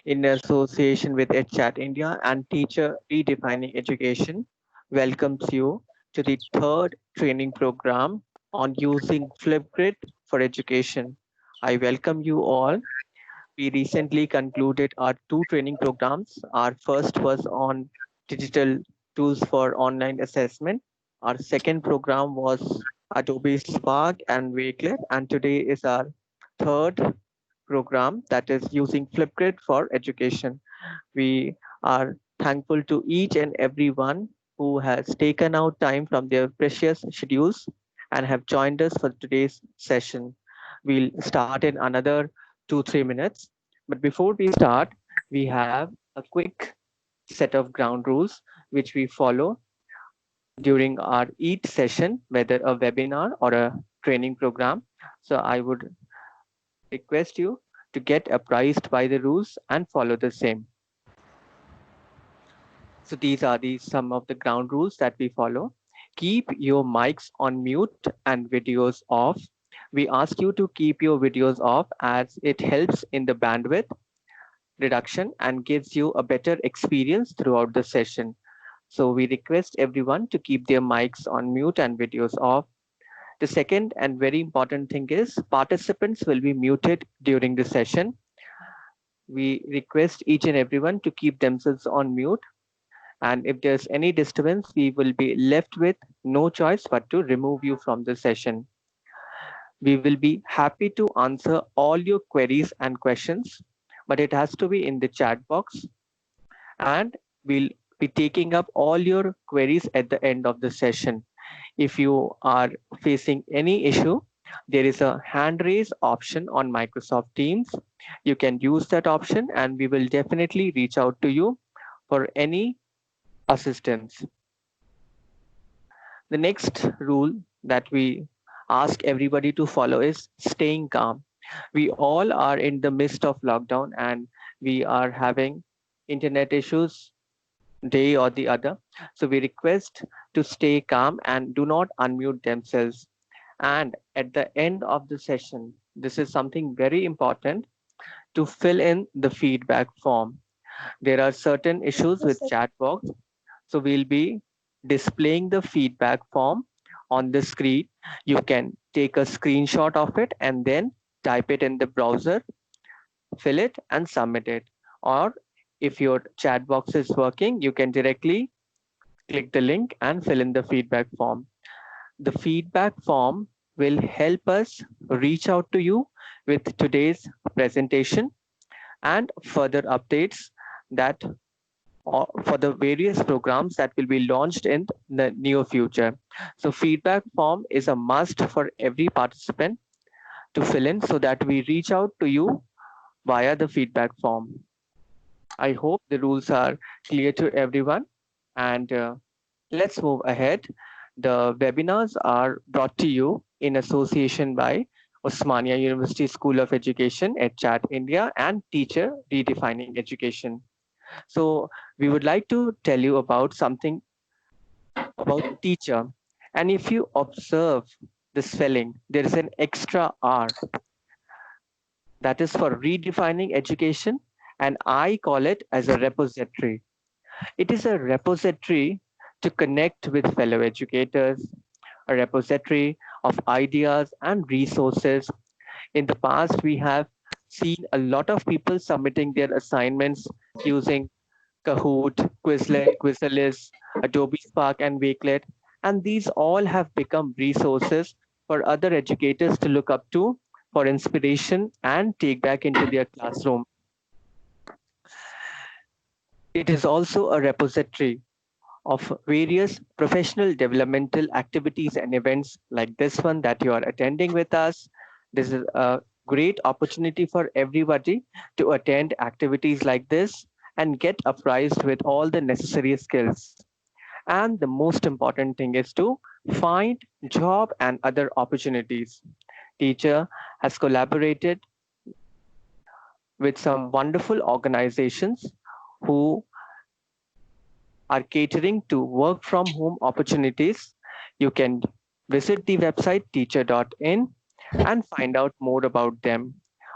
in association with EdChat India and Teacher Redefining Education, welcomes you to the third training program on using Flipgrid for education. I welcome you all. We recently concluded our two training programs. Our first was on digital tools for online assessment. Our second program was Adobe Spark and Wakelet, and today is our third program that is using Flipgrid for education. We are thankful to each and everyone who has taken out time from their precious schedules and have joined us for today's session. We'll start in another 2-3 minutes. But before we start, we have a quick set of ground rules which we follow during our each session, whether a webinar or a training program. So I would request you to get apprised by the rules and follow the same. So these are the some of the ground rules that we follow. Keep your mics on mute and videos off. We ask you to keep your videos off as it helps in the bandwidth reduction and gives you a better experience throughout the session. So we request everyone to keep their mics on mute and videos off. The second and very important thing is participants will be muted during the session. We request each and everyone to keep themselves on mute, and if there's any disturbance, we will be left with no choice but to remove you from the session. We will be happy to answer all your queries and questions, but it has to be in the chat box, and we'll be taking up all your queries at the end of the session. If you are facing any issue, there is a hand raise option on Microsoft Teams. You can use that option and we will definitely reach out to you for any assistance. The next rule that we ask everybody to follow is staying calm. We all are in the midst of lockdown and we are having internet issues day or the other. So we request to stay calm and do not unmute themselves. And at the end of the session, this is something very important to fill in the feedback form. There are certain issues with chat box, so we'll be displaying the feedback form on the screen. You can take a screenshot of it and then type it in the browser, fill it and submit it. Or if your chat box is working, you can directly click the link and fill in the feedback form. The feedback form will help us reach out to you with today's presentation and further updates that for the various programs that will be launched in the near future. So feedback form is a must for every participant to fill in so that we reach out to you via the feedback form. I hope the rules are clear to everyone, and let's move ahead. The webinars are brought to you in association by Osmania University School of Education at Chat India and Teacher Redefining Education. So we would like to tell you about something about teacher. And if you observe the spelling, there is an extra R that is for redefining education, and I call it as a repository. It is a repository to connect with fellow educators, a repository of ideas and resources. In the past, we have seen a lot of people submitting their assignments using Kahoot, Quizlet, Quizlet, Adobe Spark, and Wakelet. And these all have become resources for other educators to look up to for inspiration and take back into their classroom. It is also a repository of various professional developmental activities and events like this one that you are attending with us. This is a great opportunity for everybody to attend activities like this and get apprised with all the necessary skills. And the most important thing is to find job and other opportunities. Teacher has collaborated with some wonderful organizations who are catering to work from home opportunities. You can visit the website teacher.in and find out more about them.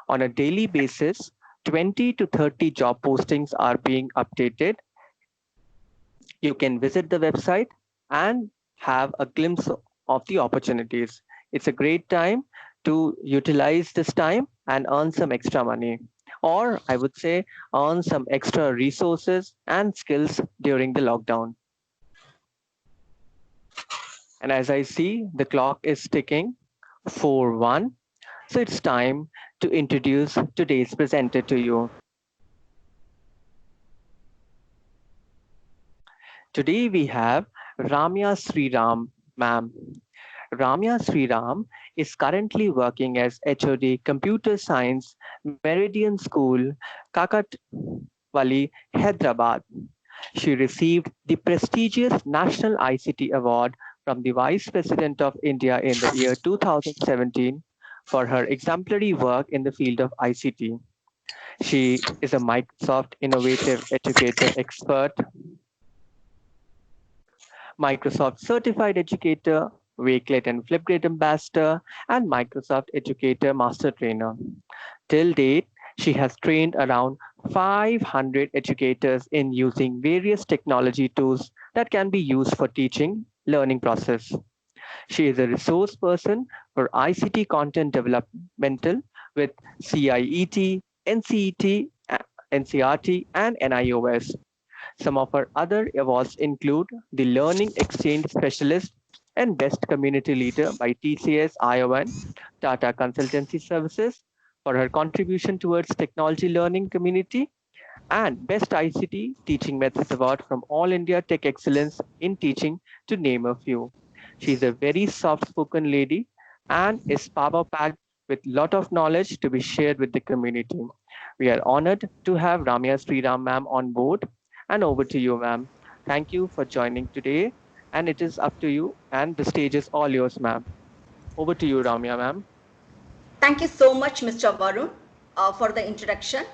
On a daily basis, 20 to 30 job postings are being updated. You can visit the website and have a glimpse of the opportunities. It's a great time to utilize this time and earn some extra money, or I would say earn some extra resources and skills during the lockdown. And as I see, the clock is ticking 4:01. So it's time to introduce today's presenter to you. Today we have Ramya Sriram, ma'am. Ramya Sriram is currently working as HOD Computer Science, Meridian School, Kakatwali, Hyderabad. She received the prestigious National ICT Award from the Vice President of India in the year 2017 for her exemplary work in the field of ICT. She is a Microsoft Innovative Educator Expert, Microsoft Certified Educator, Wakelet and Flipgrid Ambassador, and Microsoft Educator Master Trainer. Till date, she has trained around 500 educators in using various technology tools that can be used for teaching learning process. She is a resource person for ICT content developmental with CIET, NCET, NCRT, and NIOS. Some of her other awards include the Learning Exchange Specialist and Best Community Leader by TCS ION, Tata Consultancy Services, for her contribution towards technology learning community, and Best ICT Teaching Methods Award from All India Tech Excellence in Teaching, to name a few. She's a very soft-spoken lady and is power-packed with lot of knowledge to be shared with the community. We are honored to have Ramya Sriram ma'am on board. And over to you, ma'am. Thank you for joining today. And it is up to you, and the stage is all yours, ma'am. Over to you, Ramya, ma'am. Thank you so much, Mr. Varun, for the introduction.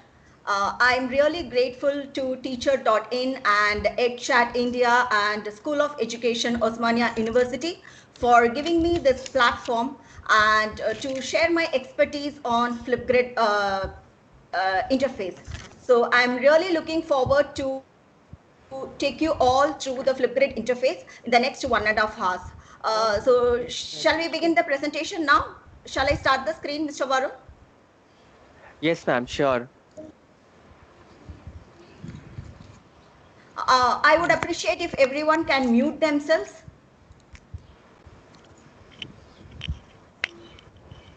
I'm really grateful to Teacher.in and EdChat India and School of Education, Osmania University, for giving me this platform and to share my expertise on Flipgrid interface. So I'm really looking forward to take you all through the Flipgrid interface in the next 1.5 hours. So shall we begin the presentation now? Shall I start the screen, Mr. Varun? Yes, ma'am, sure. I would appreciate if everyone can mute themselves.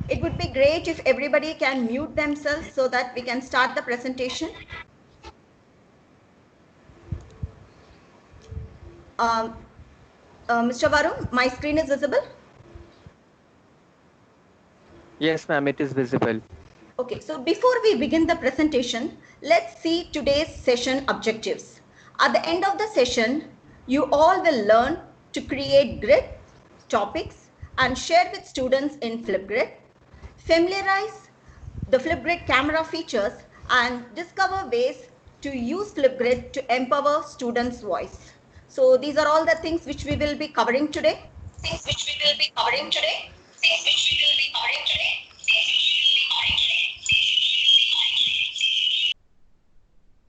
It would be great if everybody can mute themselves so that we can start the presentation. Mr. Varun, my screen is visible? Yes, ma'am, it is visible. Okay, so before we begin the presentation, let's see today's session objectives. At the end of the session, you all will learn to create grid, topics, and share with students in Flipgrid, familiarize the Flipgrid camera features, and discover ways to use Flipgrid to empower students' voice. So these are all the things which we will be covering today.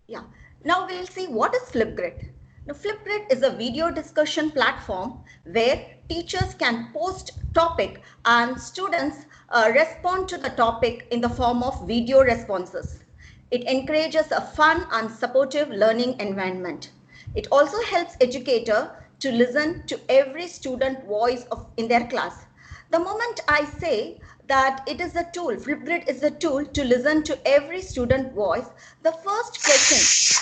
Yeah. Now we'll see what is Flipgrid. Now Flipgrid is a video discussion platform where teachers can post topic and students respond to the topic in the form of video responses. It encourages a fun and supportive learning environment. It also helps educator to listen to every student voice in their class. The moment I say that it is a tool, Flipgrid is a tool to listen to every student voice, the first question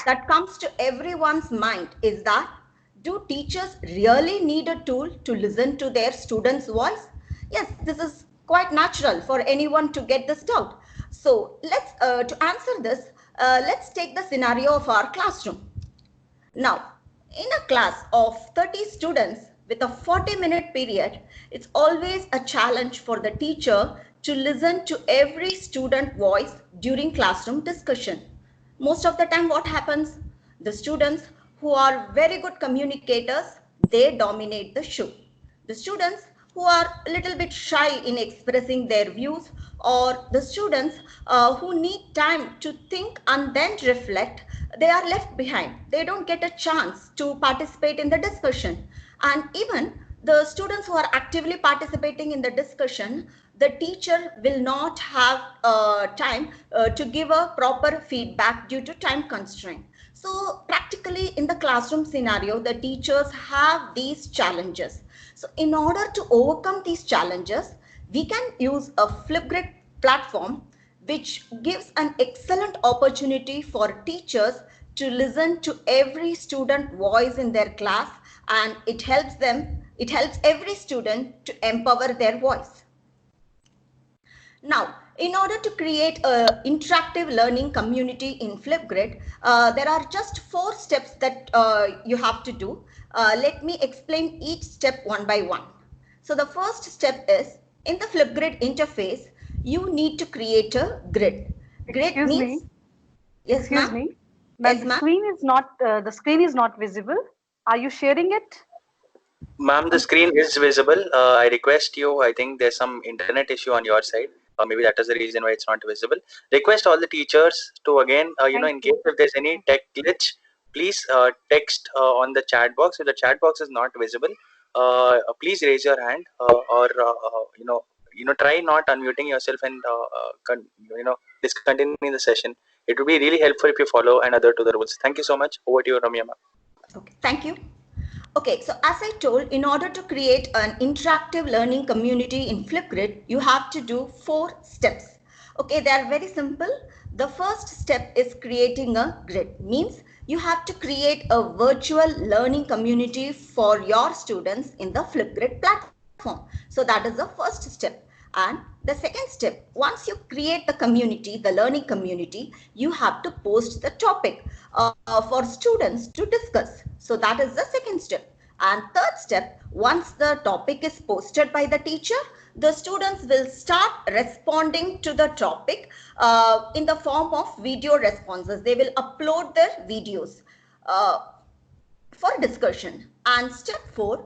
that comes to everyone's mind is that, do teachers really need a tool to listen to their students' voice? Yes, this is quite natural for anyone to get this doubt. So let's to answer this, let's take the scenario of our classroom. Now, in a class of 30 students with a 40-minute period, it's always a challenge for the teacher to listen to every student voice during classroom discussion. Most of the time what happens? The students who are very good communicators, they dominate the show. The students who are a little bit shy in expressing their views, or the students who need time to think and then reflect, they are left behind. They don't get a chance to participate in the discussion. And even the students who are actively participating in the discussion, the teacher will not have time to give a proper feedback due to time constraint. So practically in the classroom scenario, the teachers have these challenges. So in order to overcome these challenges, we can use a Flipgrid platform, which gives an excellent opportunity for teachers to listen to every student voice in their class, and it helps every student to empower their voice. Now, in order to create an interactive learning community in Flipgrid, there are just 4 steps that you have to do. Let me explain each step one by one. So the first step is, in the Flipgrid interface, you need to create a grid. Grid Excuse means, me. yes Excuse ma'am, me. Ma'am, yes ma'am. the screen is not visible. Are you sharing it? Ma'am, the screen is visible. I request you, I think there's some internet issue on your side. Maybe that is the reason why it's not visible. Request all the teachers to again, in case if there's any tech glitch, please text on the chat box. If the chat box is not visible, please raise your hand or, try not unmuting yourself and, discontinuing the session. It would be really helpful if you follow and adhere to the rules. Thank you so much. Over to you, Ramya ma'am. Okay, thank you. Okay, so as I told, in order to create an interactive learning community in Flipgrid, you have to do 4 steps. Okay, they are very simple. The first step is creating a grid. Means you have to create a virtual learning community for your students in the Flipgrid platform. So that is the first step. And the second step, once you create the community, the learning community, you have to post the topic for students to discuss. So that is the second step. And third step, once the topic is posted by the teacher, the students will start responding to the topic in the form of video responses. They will upload their videos for discussion. And step 4,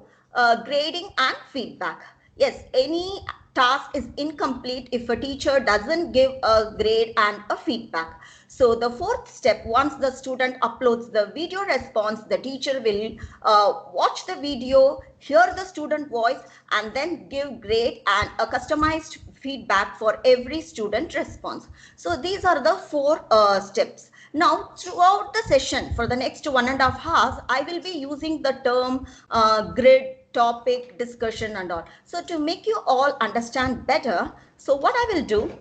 grading and feedback. Yes, any task is incomplete if a teacher doesn't give a grade and a feedback. So the fourth step, once the student uploads the video response, the teacher will watch the video, hear the student voice, and then give grade and a customized feedback for every student response. So these are the 4 steps. Now, throughout the session for the next 1.5 hours, I will be using the term grid, topic, discussion and all. So to make you all understand better, so what I will do,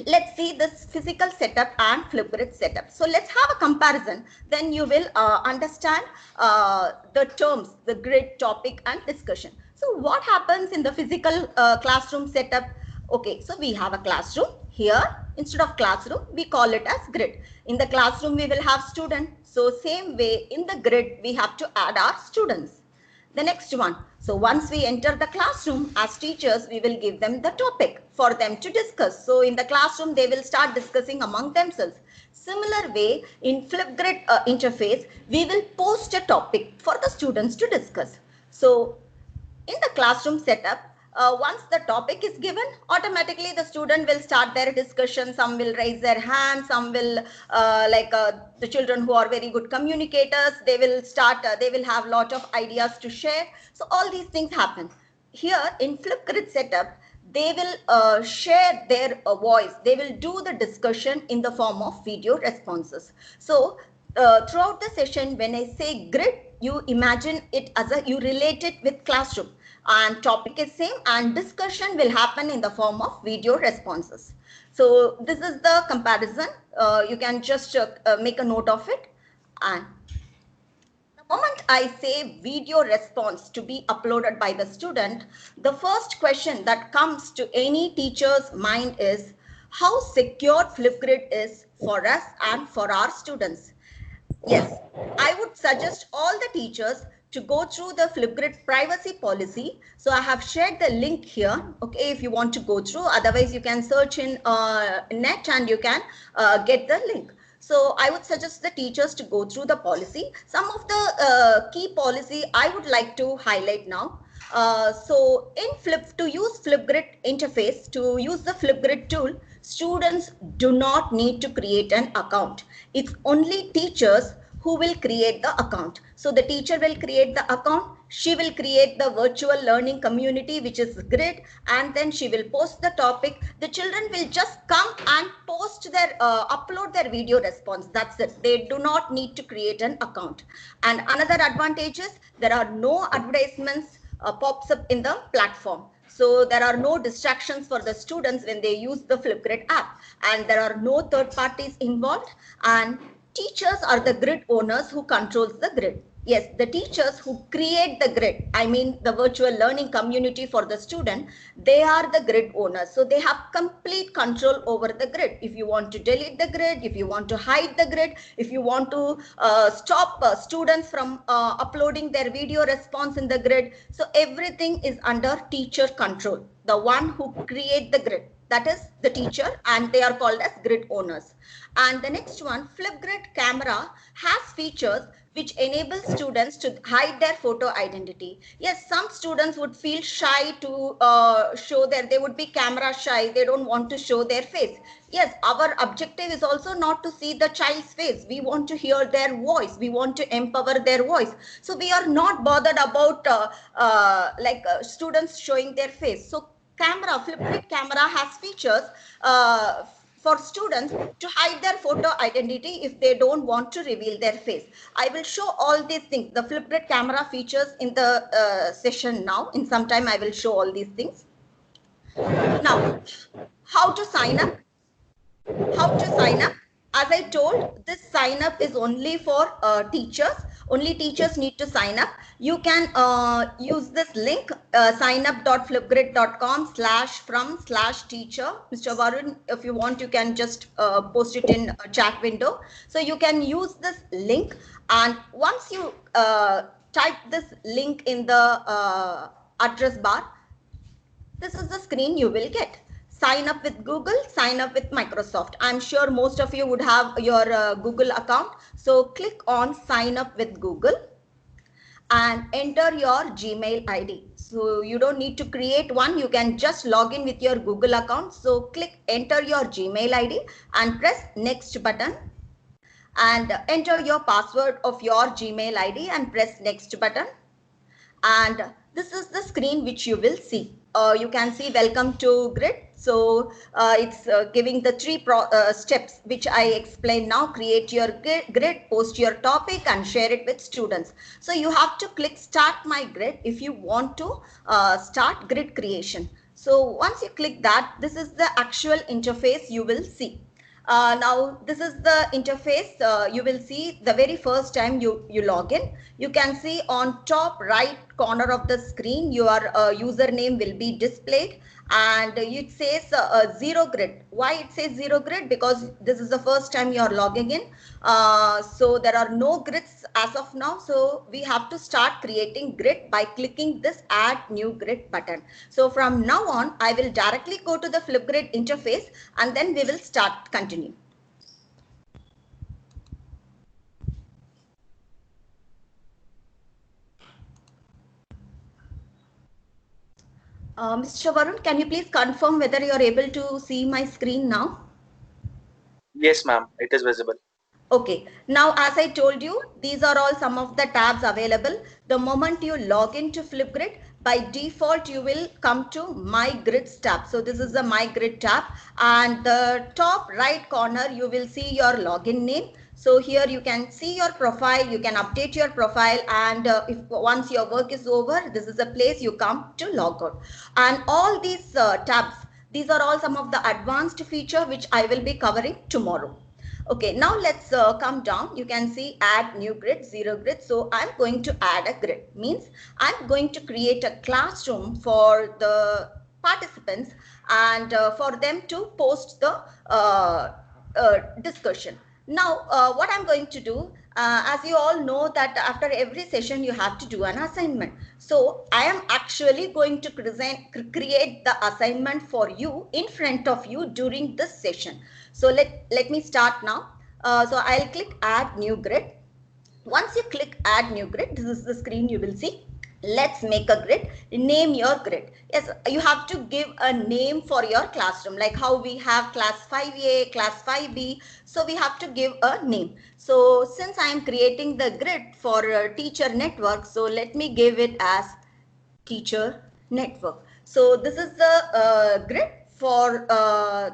let's see this physical setup and Flipgrid setup. So let's have a comparison. Then you will understand the terms, the grid, topic and discussion. So what happens in the physical classroom setup? Okay, so we have a classroom. Here, instead of classroom, we call it as grid. In the classroom, we will have student. So same way, in the grid, we have to add our students. The next one. So once we enter the classroom, as teachers, we will give them the topic for them to discuss. So in the classroom, they will start discussing among themselves. Similar way, in Flipgrid interface, we will post a topic for the students to discuss. So in the classroom setup, once the topic is given, automatically the student will start their discussion. Some will raise their hand, some will the children who are very good communicators, they will start, they will have a lot of ideas to share. So all these things happen. Here in Flipgrid setup, they will share their voice. They will do the discussion in the form of video responses. So throughout the session, when I say grid, you imagine it as you relate it with classroom, and topic is same and discussion will happen in the form of video responses. So this is the comparison. You can just make a note of it. And the moment I say video response to be uploaded by the student, the first question that comes to any teacher's mind is how secure Flipgrid is for us and for our students. Yes, I would suggest all the teachers to go through the Flipgrid privacy policy. So I have shared the link here. Okay, if you want to go through, otherwise you can search in net and you can get the link. So I would suggest the teachers to go through the policy. Some of the key policy I would like to highlight now. So to use Flipgrid interface, to use the Flipgrid tool, students do not need to create an account. It's only teachers who will create the account. So the teacher will create the account, she will create the virtual learning community, which is Grid, and then she will post the topic. The children will just come and post their, upload their video response. That's it. They do not need to create an account. And another advantage is there are no advertisements pops up in the platform. So there are no distractions for the students when they use the Flipgrid app, and there are no third parties involved, and teachers are the grid owners who controls the grid. Yes, the teachers who create the grid, I mean the virtual learning community for the student, they are the grid owners. So they have complete control over the grid. If you want to delete the grid, if you want to hide the grid, if you want to stop students from uploading their video response in the grid, so everything is under teacher control. The one who create the grid, that is the teacher, and they are called as grid owners. And the next one, Flipgrid camera has features which enable students to hide their photo identity. Yes, some students would feel shy to show they would be camera shy. They don't want to show their face. Yes, our objective is also not to see the child's face. We want to hear their voice. We want to empower their voice. So we are not bothered about students showing their face. So Flipgrid camera has features for students to hide their photo identity if they don't want to reveal their face. I will show all these things, the Flipgrid camera features in the session now. In some time, I will show all these things. Now, how to sign up? As I told, this sign up is only for teachers. Only teachers need to sign up. You can use this link, signup.flipgrid.com/from/teacher. Mr. Varun, if you want, you can just post it in a chat window. So you can use this link, and once you type this link in the address bar, this is the screen you will get. Sign up with Google, sign up with Microsoft. I'm sure most of you would have your Google account. So click on sign up with Google and enter your Gmail ID. So you don't need to create one. You can just log in with your Google account. So click enter your Gmail ID and press next button, and enter your password of your Gmail ID and press next button. And this is the screen which you will see. You can see welcome to Grid. So it's giving the three steps which I explained now. Create your grid, post your topic, and share it with students. So you have to click start my grid if you want to start grid creation. So once you click that, this is the actual interface you will see. Now this is the interface. You will see the very first time you log in. You can see on top right corner of the screen your username will be displayed, and it says zero grid. Why it says zero grid? Because this is the first time you are logging in. So there are no grids as of now. So we have to start creating grid by clicking this add new grid button. So from now on, I will directly go to the Flipgrid interface, and then we will continue. Mr. Varun, can you please confirm whether you are able to see my screen now? Yes, ma'am, it is visible. Okay, now as I told you, these are all some of the tabs available. The moment you log into Flipgrid, by default, you will come to My Grids tab. So this is the My Grid tab, and the top right corner, you will see your login name. So here you can see your profile, you can update your profile, and if once your work is over, this is a place you come to log out. And all these tabs, these are all some of the advanced feature which I will be covering tomorrow. Okay, now let's come down. You can see add new grid, zero grid. So I'm going to add a grid, means I'm going to create a classroom for the participants and for them to post the discussion. Now, what I'm going to do, as you all know that after every session you have to do an assignment. So I am actually going to create the assignment for you in front of you during this session. So let me start now. So I'll click add new grid. Once you click add new grid, this is the screen you will see. Let's make a grid. Name your grid. Yes, you have to give a name for your classroom, like how we have class 5A, class 5B. So we have to give a name. So since I am creating the grid for teacher network, so let me give it as teacher network. So this is the grid for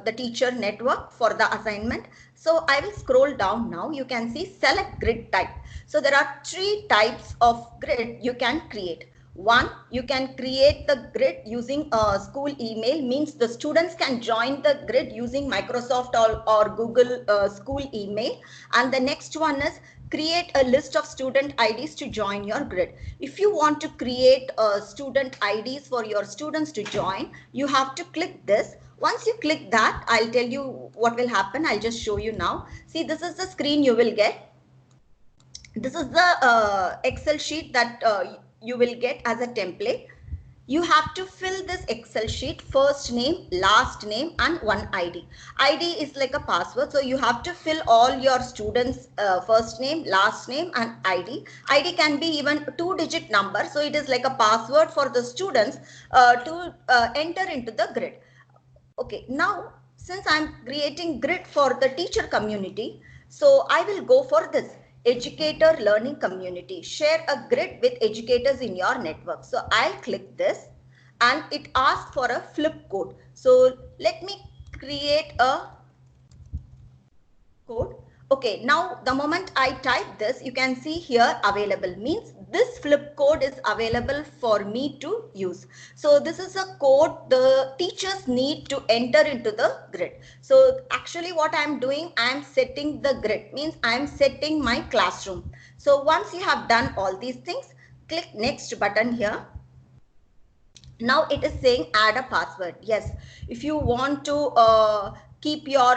the teacher network for the assignment. So I will scroll down now. You can see select grid type. So there are 3 types of grid you can create. One, you can create the grid using a school email, means the students can join the grid using Microsoft or Google school email. And the next one is create a list of student IDs to join your grid. If you want to create student IDs for your students to join, you have to click this. Once you click that, I'll tell you what will happen. I'll just show you now. See, this is the screen you will get. This is the Excel sheet that you will get as a template. You have to fill this Excel sheet, first name, last name, and one ID. ID is like a password. So you have to fill all your students' first name, last name, and ID. ID can be even 2-digit number. So it is like a password for the students to enter into the grid. Okay, now since I'm creating grid for the teacher community, so I will go for this educator learning community. Share a grid with educators in your network. So I'll click this and it asks for a flip code. So let me create a code. Okay, now the moment I type this, you can see here available, means this flip code is available for me to use. So this is a code the teachers need to enter into the grid. So actually what I'm doing, I'm setting the grid, means I'm setting my classroom. So once you have done all these things, click next button here. Now it is saying add a password. Yes, if you want to keep your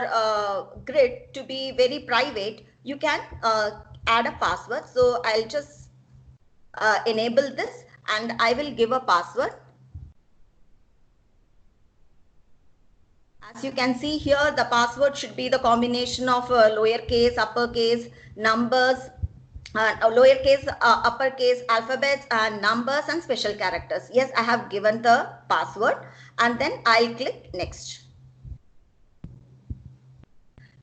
grid to be very private, you can add a password. So I'll just enable this and I will give a password. As you can see here, the password should be the combination of lowercase, uppercase, numbers, lowercase, uppercase, alphabets, and numbers and special characters. Yes, I have given the password and then I'll click next.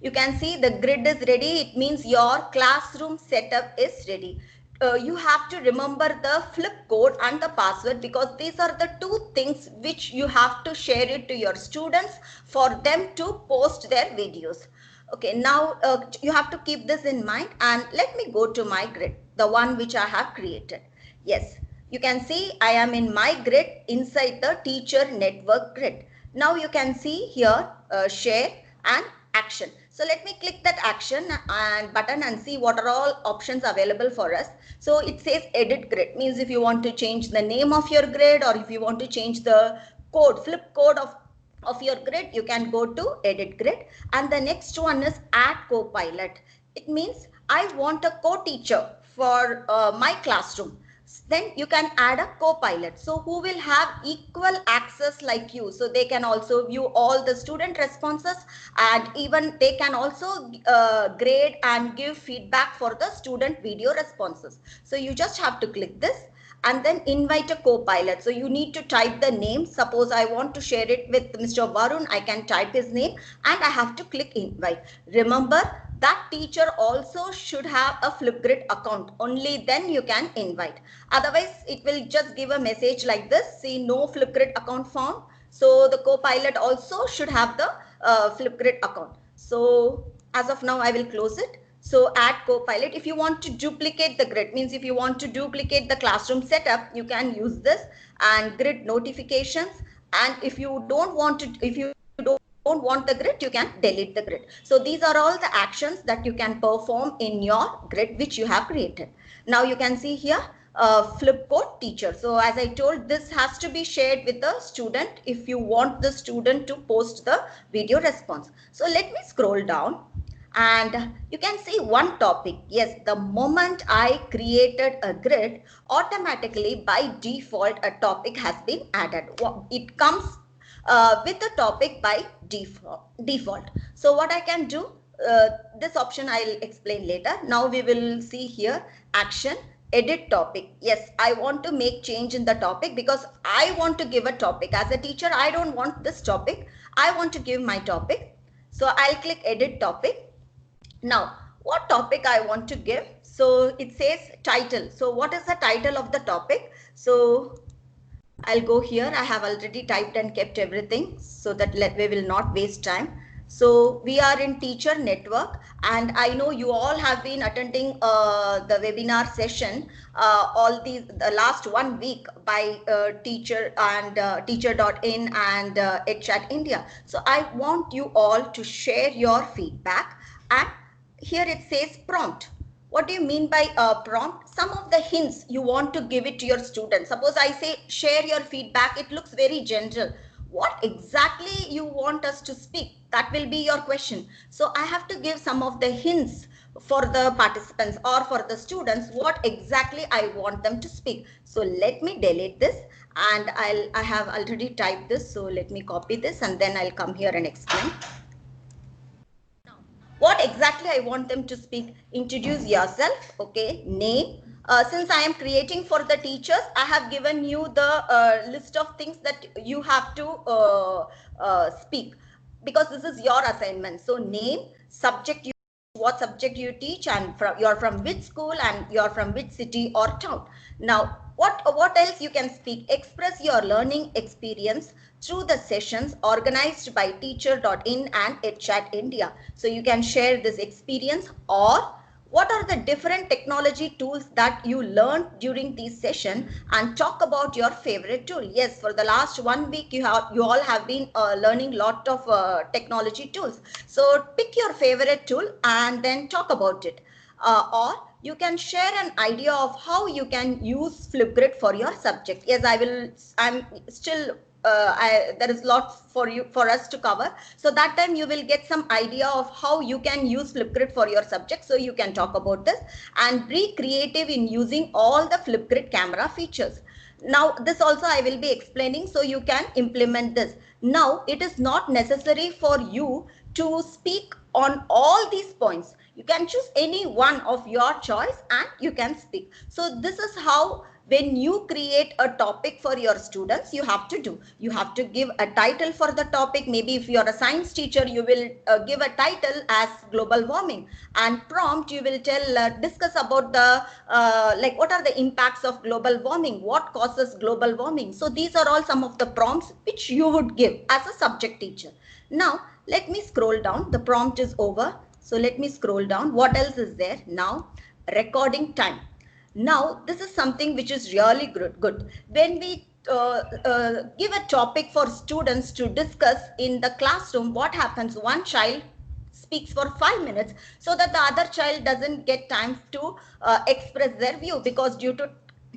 You can see the grid is ready. It means your classroom setup is ready. You have to remember the flip code and the password, because these are the 2 things which you have to share it to your students for them to post their videos. Okay, now you have to keep this in mind, and let me go to my grid, the one which I have created. Yes, you can see I am in my grid inside the teacher network grid. Now you can see here share and action. So let me click that action and button and see what are all options available for us. So it says edit grid, means if you want to change the name of your grid, or if you want to change the code, flip code of your grid, you can go to edit grid. And the next one is add co-pilot. It means I want a co-teacher for my classroom. Then you can add a co-pilot, so who will have equal access like you, so they can also view all the student responses, and even they can also grade and give feedback for the student video responses. So you just have to click this and then invite a co-pilot. So you need to type the name. Suppose I want to share it with Mr. Varun, I can type his name and I have to click invite. Remember, that teacher also should have a Flipgrid account. Only then you can invite. Otherwise, it will just give a message like this. See, no Flipgrid account found. So the co-pilot also should have the Flipgrid account. So as of now, I will close it. So add co-pilot. If you want to duplicate the grid, means if you want to duplicate the classroom setup, you can use this, and grid notifications. And if you don't want to, if you don't want the grid, you can delete the grid. So these are all the actions that you can perform in your grid which you have created. Now you can see here flip code teacher. So as I told, this has to be shared with the student if you want the student to post the video response. So let me scroll down and you can see one topic. Yes, the moment I created a grid, automatically by default a topic has been added. It comes with the topic by default. So what I can do, this option I'll explain later. Now we will see here action, edit topic. Yes, I want to make change in the topic because I want to give a topic. As a teacher, I don't want this topic. I want to give my topic. So I'll click edit topic. Now, what topic I want to give? So it says title. So what is the title of the topic? So I'll go here. I have already typed and kept everything so that we will not waste time. So we are in Teacher Network, and I know you all have been attending the webinar session all the last 1 week by Teacher and Teacher.in and EdChat India. So I want you all to share your feedback, and here it says prompt. What do you mean by prompt? Some of the hints you want to give it to your students. Suppose I say share your feedback, it looks very general. What exactly you want us to speak? That will be your question. So I have to give some of the hints for the participants or for the students what exactly I want them to speak. So let me delete this, and I have already typed this. So let me copy this and then I'll come here and explain. What exactly I want them to speak? Introduce yourself, okay, name. Since I am creating for the teachers, I have given you the list of things that you have to speak, because this is your assignment. So name, subject, what subject you teach, and you're from which school and you're from which city or town. Now, what else you can speak? Express your learning experience through the sessions organized by Teacher.in and EdChat India. So you can share this experience, or what are the different technology tools that you learned during this session, and talk about your favorite tool. Yes, for the last 1 week you all have been learning lot of technology tools. So pick your favorite tool and then talk about it. Or you can share an idea of how you can use Flipgrid for your subject. Yes, I'm still there is lot for us to cover. So that time you will get some idea of how you can use Flipgrid for your subject. So you can talk about this and be creative in using all the Flipgrid camera features. Now this also I will be explaining, so you can implement this. Now it is not necessary for you to speak on all these points. You can choose any one of your choice and you can speak. So this is how, when you create a topic for your students, you have to do. You have to give a title for the topic. Maybe if you're a science teacher, you will give a title as global warming, and prompt you will tell discuss about the like what are the impacts of global warming, what causes global warming. So these are all some of the prompts which you would give as a subject teacher. Now let me scroll down. The prompt is over. So let me scroll down. What else is there? Now recording time. Now this is something which is really good. When we give a topic for students to discuss in the classroom, what happens? One child speaks for 5 minutes so that the other child doesn't get time to express their view, because due to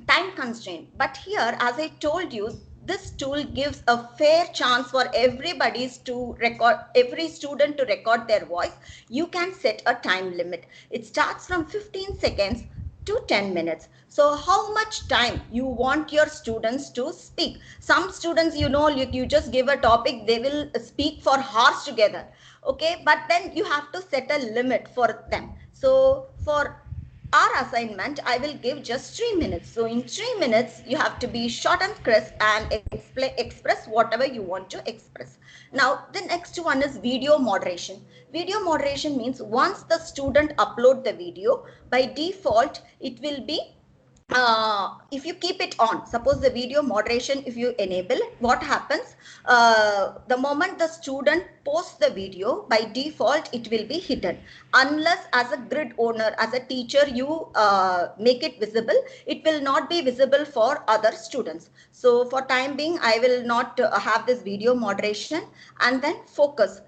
time constraint. But here, as I told you, this tool gives a fair chance for every student to record their voice. You can set a time limit. It starts from 15 seconds to 10 minutes. So how much time you want your students to speak? Some students, you just give a topic, they will speak for hours together. Okay, but then you have to set a limit for them. So for our assignment, I will give just 3 minutes. So in 3 minutes, you have to be short and crisp and express whatever you want to express. Now, the next one is video moderation. Video moderation means once the student upload the video, by default, it will be if you keep it on, suppose the video moderation, if you enable, what happens? The moment the student posts the video, by default, it will be hidden. Unless as a grid owner, as a teacher, you make it visible, it will not be visible for other students. So for time being, I will not have this video moderation. And then focus.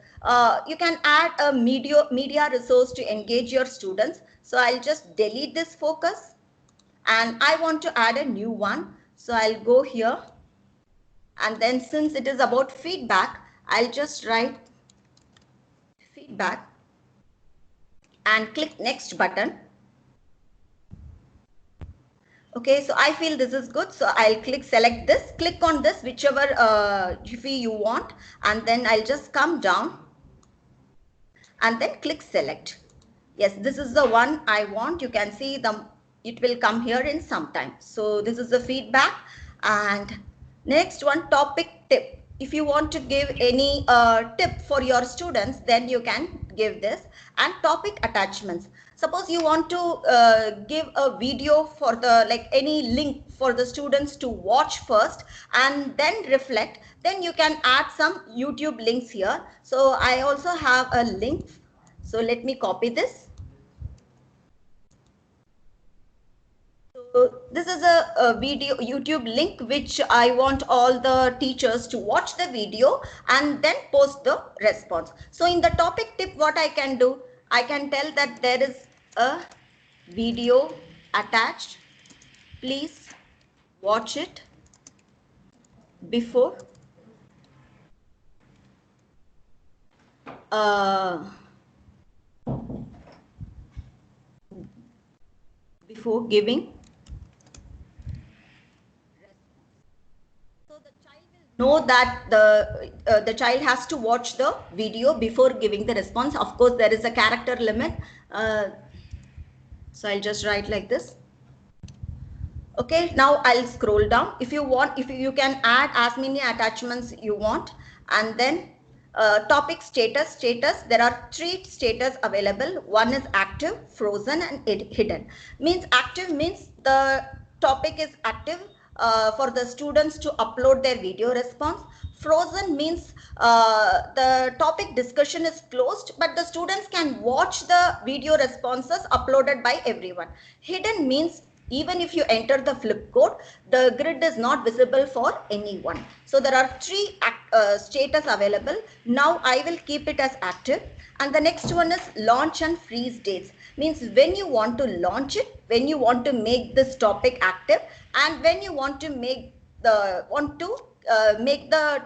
You can add a media resource to engage your students. So I'll just delete this focus. And I want to add a new one. So I'll go here. And then since it is about feedback, I'll just write feedback and click next button. Okay, so I feel this is good. So I'll select this, click on this, whichever Jiffy you want. And then I'll just come down and then click select. Yes, this is the one I want. You can see it will come here in some time. So this is the feedback. And next one, topic tip. If you want to give any tip for your students, then you can give this. And topic attachments. Suppose you want to give a video for the, like any link for the students to watch first and then reflect, then you can add some YouTube links here. So I also have a link. So let me copy this. So this is a video YouTube link which I want all the teachers to watch the video and then post the response. So in the topic tip, what I can do, I can tell that there is a video attached. Please watch it before giving. So the child will know that the child has to watch the video before giving the response. Of course, there is a character limit. So I'll just write like this. Okay, now I'll scroll down. If you want, if you can add as many attachments you want, and then topic status. There are 3 status available. One is active, frozen, and hidden. Means active means the topic is active for the students to upload their video response. Frozen means the topic discussion is closed, but the students can watch the video responses uploaded by everyone. Hidden means even if you enter the flip code, the grid is not visible for anyone. So there are 3 status available. Now I will keep it as active. And the next one is launch and freeze dates. Means when you want to launch it, when you want to make this topic active, and when you want to make the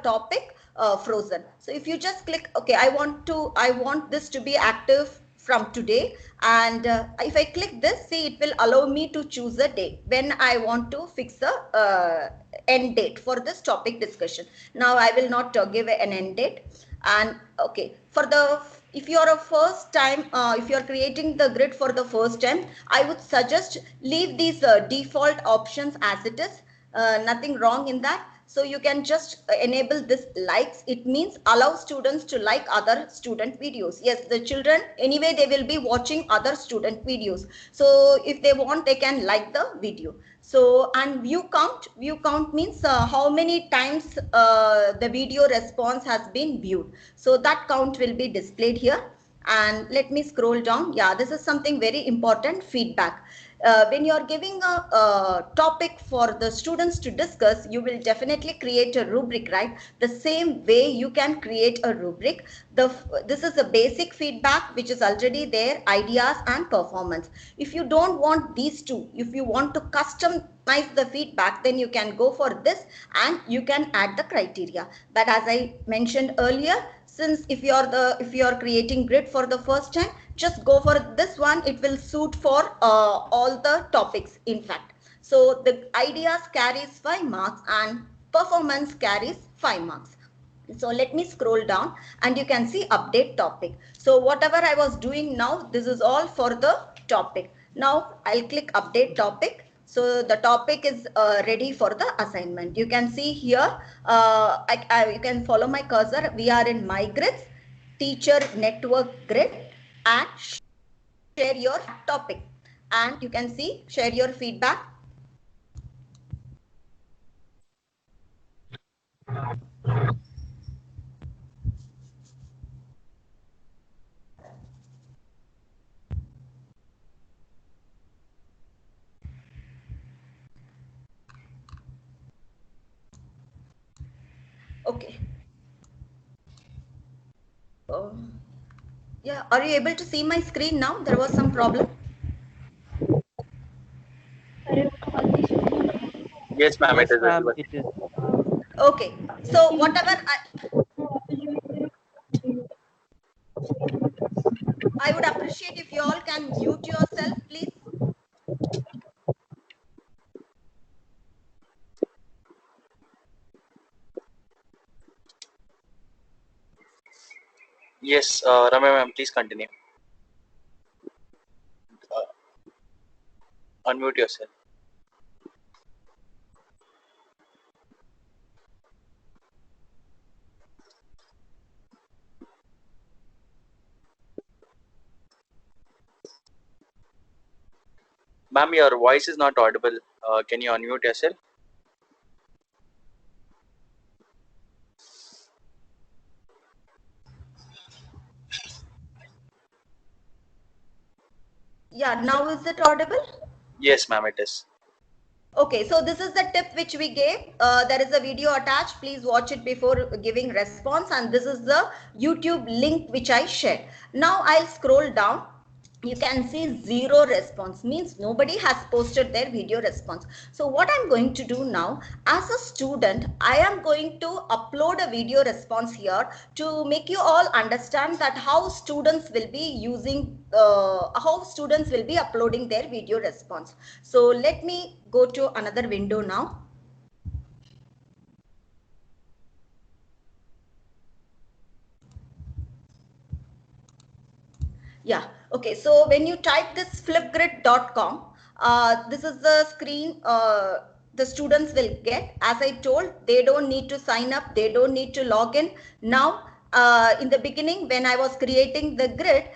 topic frozen. So if you just click, okay, I want this to be active from today, and if I click this, see, it will allow me to choose a date when I want to fix a end date for this topic discussion. Now I will not give an end date. And okay, for the, if you are a first time, if you are creating the grid for the first time, I would suggest leave these default options as it is. Nothing wrong in that. So you can just enable this likes. It means allow students to like other student videos. Yes, the children, anyway, they will be watching other student videos. So if they want, they can like the video. So, and view count means how many times the video response has been viewed. So that count will be displayed here. And let me scroll down. Yeah, this is something very important, feedback. When you are giving a topic for the students to discuss, you will definitely create a rubric, right? The same way you can create a rubric. This is a basic feedback which is already there, ideas and performance. If you don't want these two, if you want to customize the feedback, then you can go for this and you can add the criteria. But as I mentioned earlier, since if you are creating grid for the first time, just go for this one. It will suit for all the topics, in fact. So the ideas carries 5 marks and performance carries 5 marks. So let me scroll down and you can see update topic. So whatever I was doing now, this is all for the topic. Now I'll click update topic. So the topic is ready for the assignment. You can see here, you can follow my cursor. We are in my grids, teacher network grid, and share your topic. And you can see, share your feedback. Okay. Yeah, are you able to see my screen now? There was some problem. Yes, ma'am, Yes, it is ma'am, visible. it is. Okay, so whatever I would appreciate if you all can mute yourself, please. Yes, Ramya ma'am, please continue. unmute yourself. Ma'am, your voice is not audible. Can you unmute yourself? Yeah, now is it audible? Yes, ma'am, it is. Okay, so this is the tip which we gave. There is a video attached. Please watch it before giving response. And this is the YouTube link which I shared. Now I'll scroll down. You can see zero response, means nobody has posted their video response. So what I'm going to do now, as a student, I am going to upload a video response here to make you all understand that how students will be using, how students will be uploading their video response. So let me go to another window now. Yeah, okay, so when you type this flipgrid.com, this is the screen the students will get. As I told, they don't need to sign up, they don't need to log in. Now, in the beginning, when I was creating the grid,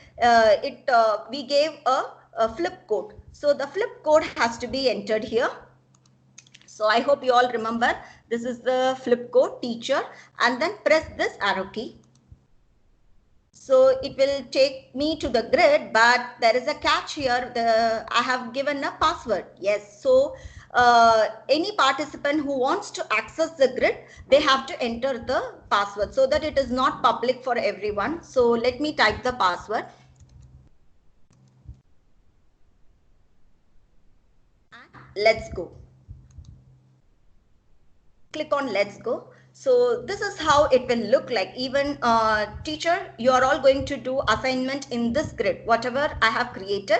we gave a flip code. So the flip code has to be entered here. So I hope you all remember, this is the flip code teacher, and then press this arrow key. So it will take me to the grid, but there is a catch here. I have given a password. Yes. So any participant who wants to access the grid, they have to enter the password so that it is not public for everyone. So let me type the password. Let's go. Click on let's go. So this is how it will look like. Even teacher, you are all going to do assignment in this grid, whatever I have created.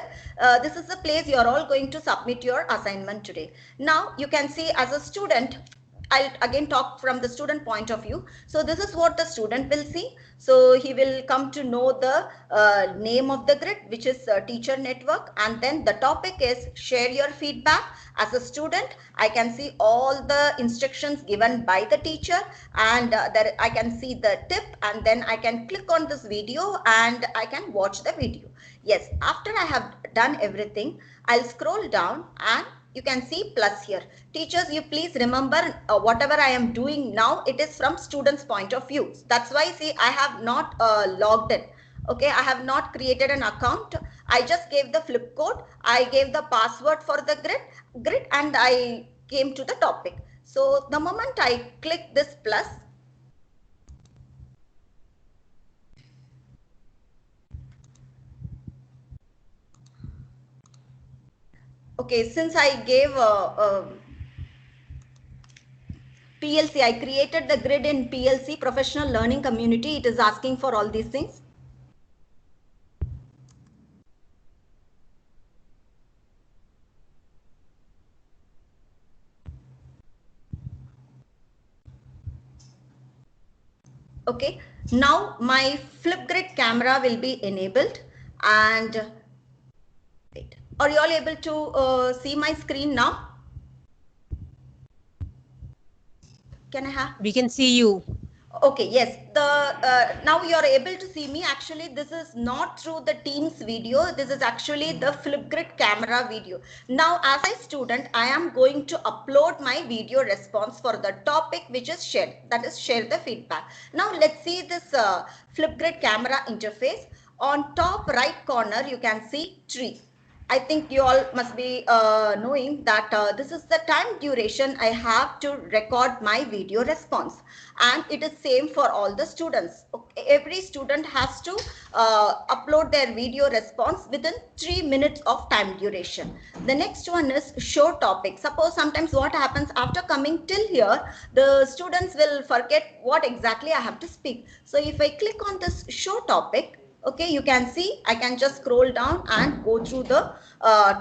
This is the place you are all going to submit your assignment today. Now you can see as a student, I'll again talk from the student point of view. So this is what the student will see. So he will come to know the name of the grid, which is teacher network. And then the topic is share your feedback. As a student, I can see all the instructions given by the teacher, and there I can see the tip, and then I can click on this video and I can watch the video. Yes, after I have done everything, I'll scroll down and you can see plus here. Teachers, you please remember whatever I am doing now, it is from students' point of view. That's why, see, I have not logged in. Okay, I have not created an account. I just gave the flip code. I gave the password for the grid, and I came to the topic. So the moment I click this plus, okay, since I gave PLC, I created the grid in PLC, Professional Learning Community. It is asking for all these things. Okay, now my Flipgrid camera will be enabled, and wait, are you all able to see my screen now? Can I have? We can see you. Okay, yes, the now you are able to see me. Actually, this is not through the Teams video. This is actually the Flipgrid camera video. Now, as a student, I am going to upload my video response for the topic which is shared. That is, share the feedback. Now, let's see this Flipgrid camera interface. On top right corner, you can see tree. I think you all must be knowing that this is the time duration I have to record my video response, and it is same for all the students. Okay, every student has to upload their video response within 3 minutes of time duration. The next one is show topic. Suppose sometimes what happens after coming till here, the students will forget what exactly I have to speak. So if I click on this show topic, okay, you can see I can just scroll down and go through the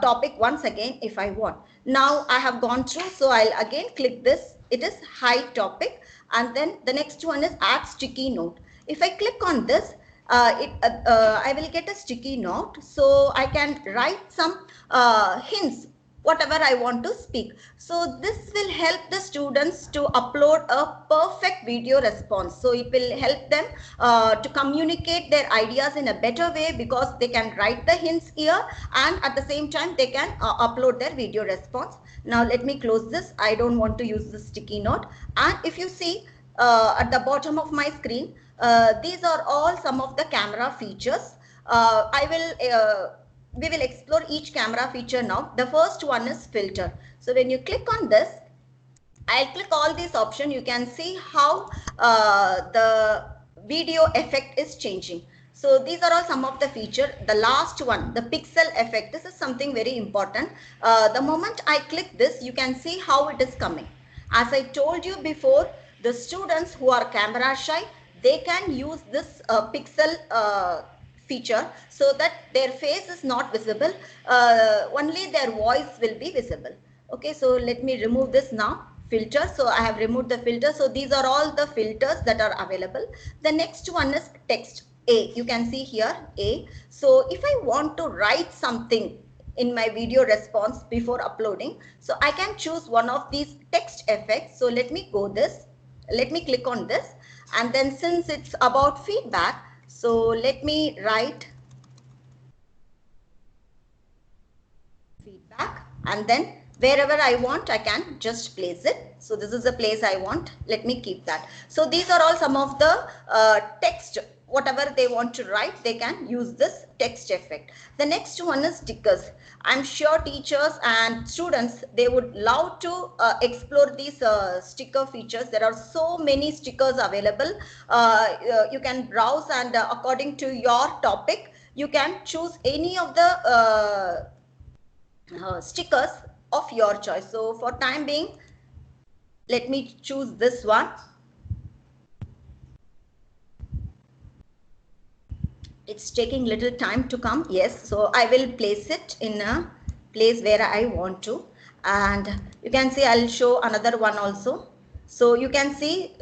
topic once again if I want. Now I have gone through, so I'll again click this. It is high topic, and then the next one is add sticky note. If I click on this, I will get a sticky note, so I can write some hints whatever I want to speak. So this will help the students to upload a perfect video response. So it will help them to communicate their ideas in a better way, because they can write the hints here and at the same time they can upload their video response. Now let me close this. I don't want to use the sticky note. And if you see at the bottom of my screen, these are all some of the camera features. We will explore each camera feature now. The first one is filter. So when you click on this, I'll click all these options. You can see how the video effect is changing. So these are all some of the feature. The last one, the pixel effect. This is something very important. The moment I click this, you can see how it is coming. As I told you before, the students who are camera shy, they can use this pixel feature so that their face is not visible, only their voice will be visible. Okay, so let me remove this now. Filter. So I have removed the filter. So these are all the filters that are available. The next one is text. A, you can see here A. So if I want to write something in my video response before uploading, so I can choose one of these text effects. So let me click on this, and then since it's about feedback, so let me write feedback, and then wherever I want, I can just place it. So this is the place I want. Let me keep that. So these are all some of the text. Whatever they want to write, they can use this text effect. The next one is stickers. I'm sure teachers and students, they would love to explore these sticker features. There are so many stickers available. You can browse, and according to your topic, you can choose any of the stickers of your choice. So for time being, let me choose this one. It's taking little time to come. Yes, so I will place it in a place where I want to, and you can see I'll show another one also. So you can see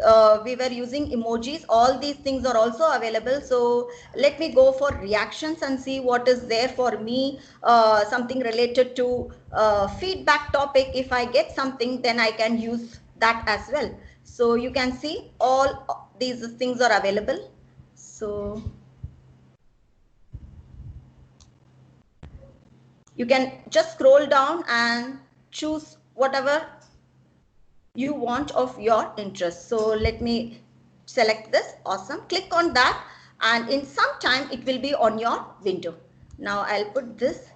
we were using emojis. All these things are also available. So let me go for reactions and see what is there for me. Something related to feedback topic. If I get something, then I can use that as well. So you can see all these things are available. So you can just scroll down and choose whatever you want of your interest. So let me select this. Awesome. Click on that, and in some time it will be on your window. Now I'll put this.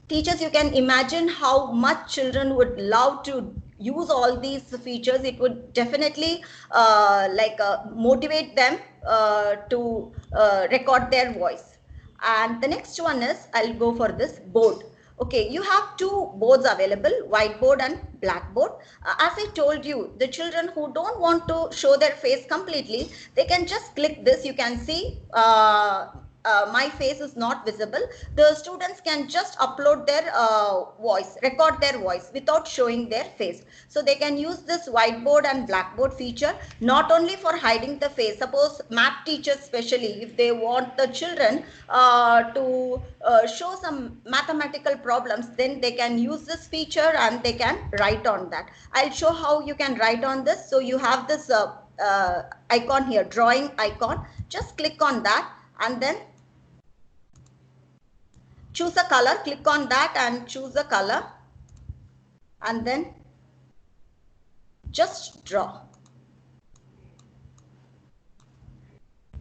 Teachers, you can imagine how much children would love to use all these features. It would definitely motivate them to record their voice. And the next one is, I'll go for this board. Okay, you have two boards available, whiteboard and blackboard. As I told you, the children who don't want to show their face completely, they can just click this. You can see my face is not visible. The students can just upload their voice, record their voice without showing their face. So they can use this whiteboard and blackboard feature not only for hiding the face. Suppose math teachers especially, if they want the children to show some mathematical problems, then they can use this feature and they can write on that. I'll show how you can write on this. So you have this icon here, drawing icon. Just click on that and then choose a color. Click on that and choose a color, and then just draw.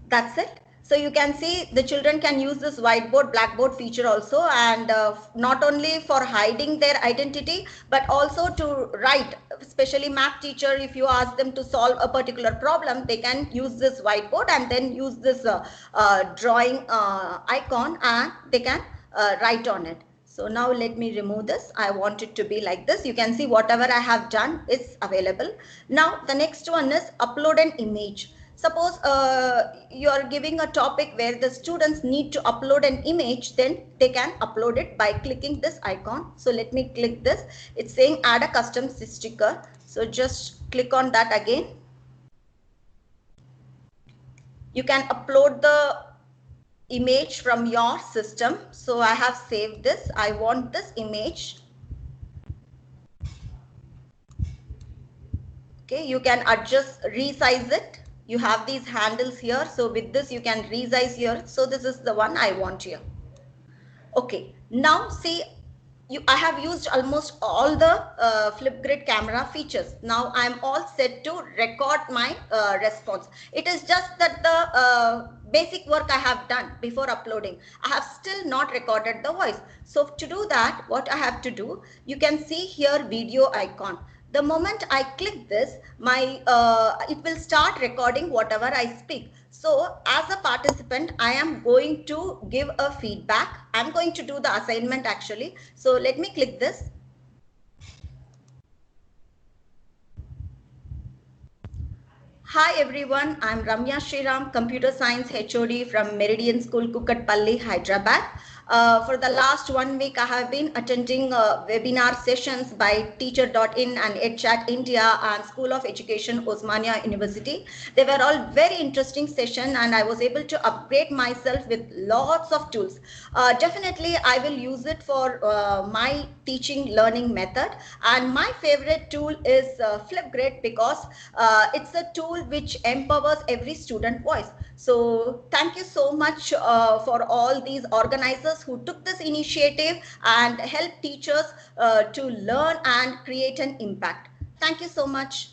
That's it. So you can see the children can use this whiteboard, blackboard feature also, and not only for hiding their identity, but also to write. Especially math teacher, if you ask them to solve a particular problem, they can use this whiteboard and then use this drawing icon, and they can write on it. So now let me remove this. I want it to be like this. You can see whatever I have done is available. Now the next one is upload an image. Suppose you are giving a topic where the students need to upload an image, then they can upload it by clicking this icon. So let me click this. It's saying add a custom sticker. So just click on that again. You can upload the image from your system. So I have saved this. I want this image Okay, you can adjust, resize it. You have these handles here. So with this, you can resize here. So this is the one I want here. Okay, now see, I have used almost all the Flipgrid camera features. Now I'm all set to record my response. It is just that the basic work I have done before uploading. I have still not recorded the voice. So to do that, what I have to do, you can see here video icon. The moment I click this, it will start recording whatever I speak. So as a participant, I am going to give a feedback. I'm going to do the assignment actually. So let me click this. Hi everyone, I'm Ramya Sriram, Computer Science HOD from Meridian School, Kukatpalli, Hyderabad. For the last 1 week, I have been attending webinar sessions by Teacher.in and EdChat India and School of Education, Osmania University. They were all very interesting sessions and I was able to upgrade myself with lots of tools. Definitely, I will use it for my teaching learning method. And my favorite tool is Flipgrid because it's a tool which empowers every student voice. So thank you so much for all these organizers who took this initiative and help teachers to learn and create an impact. Thank you so much.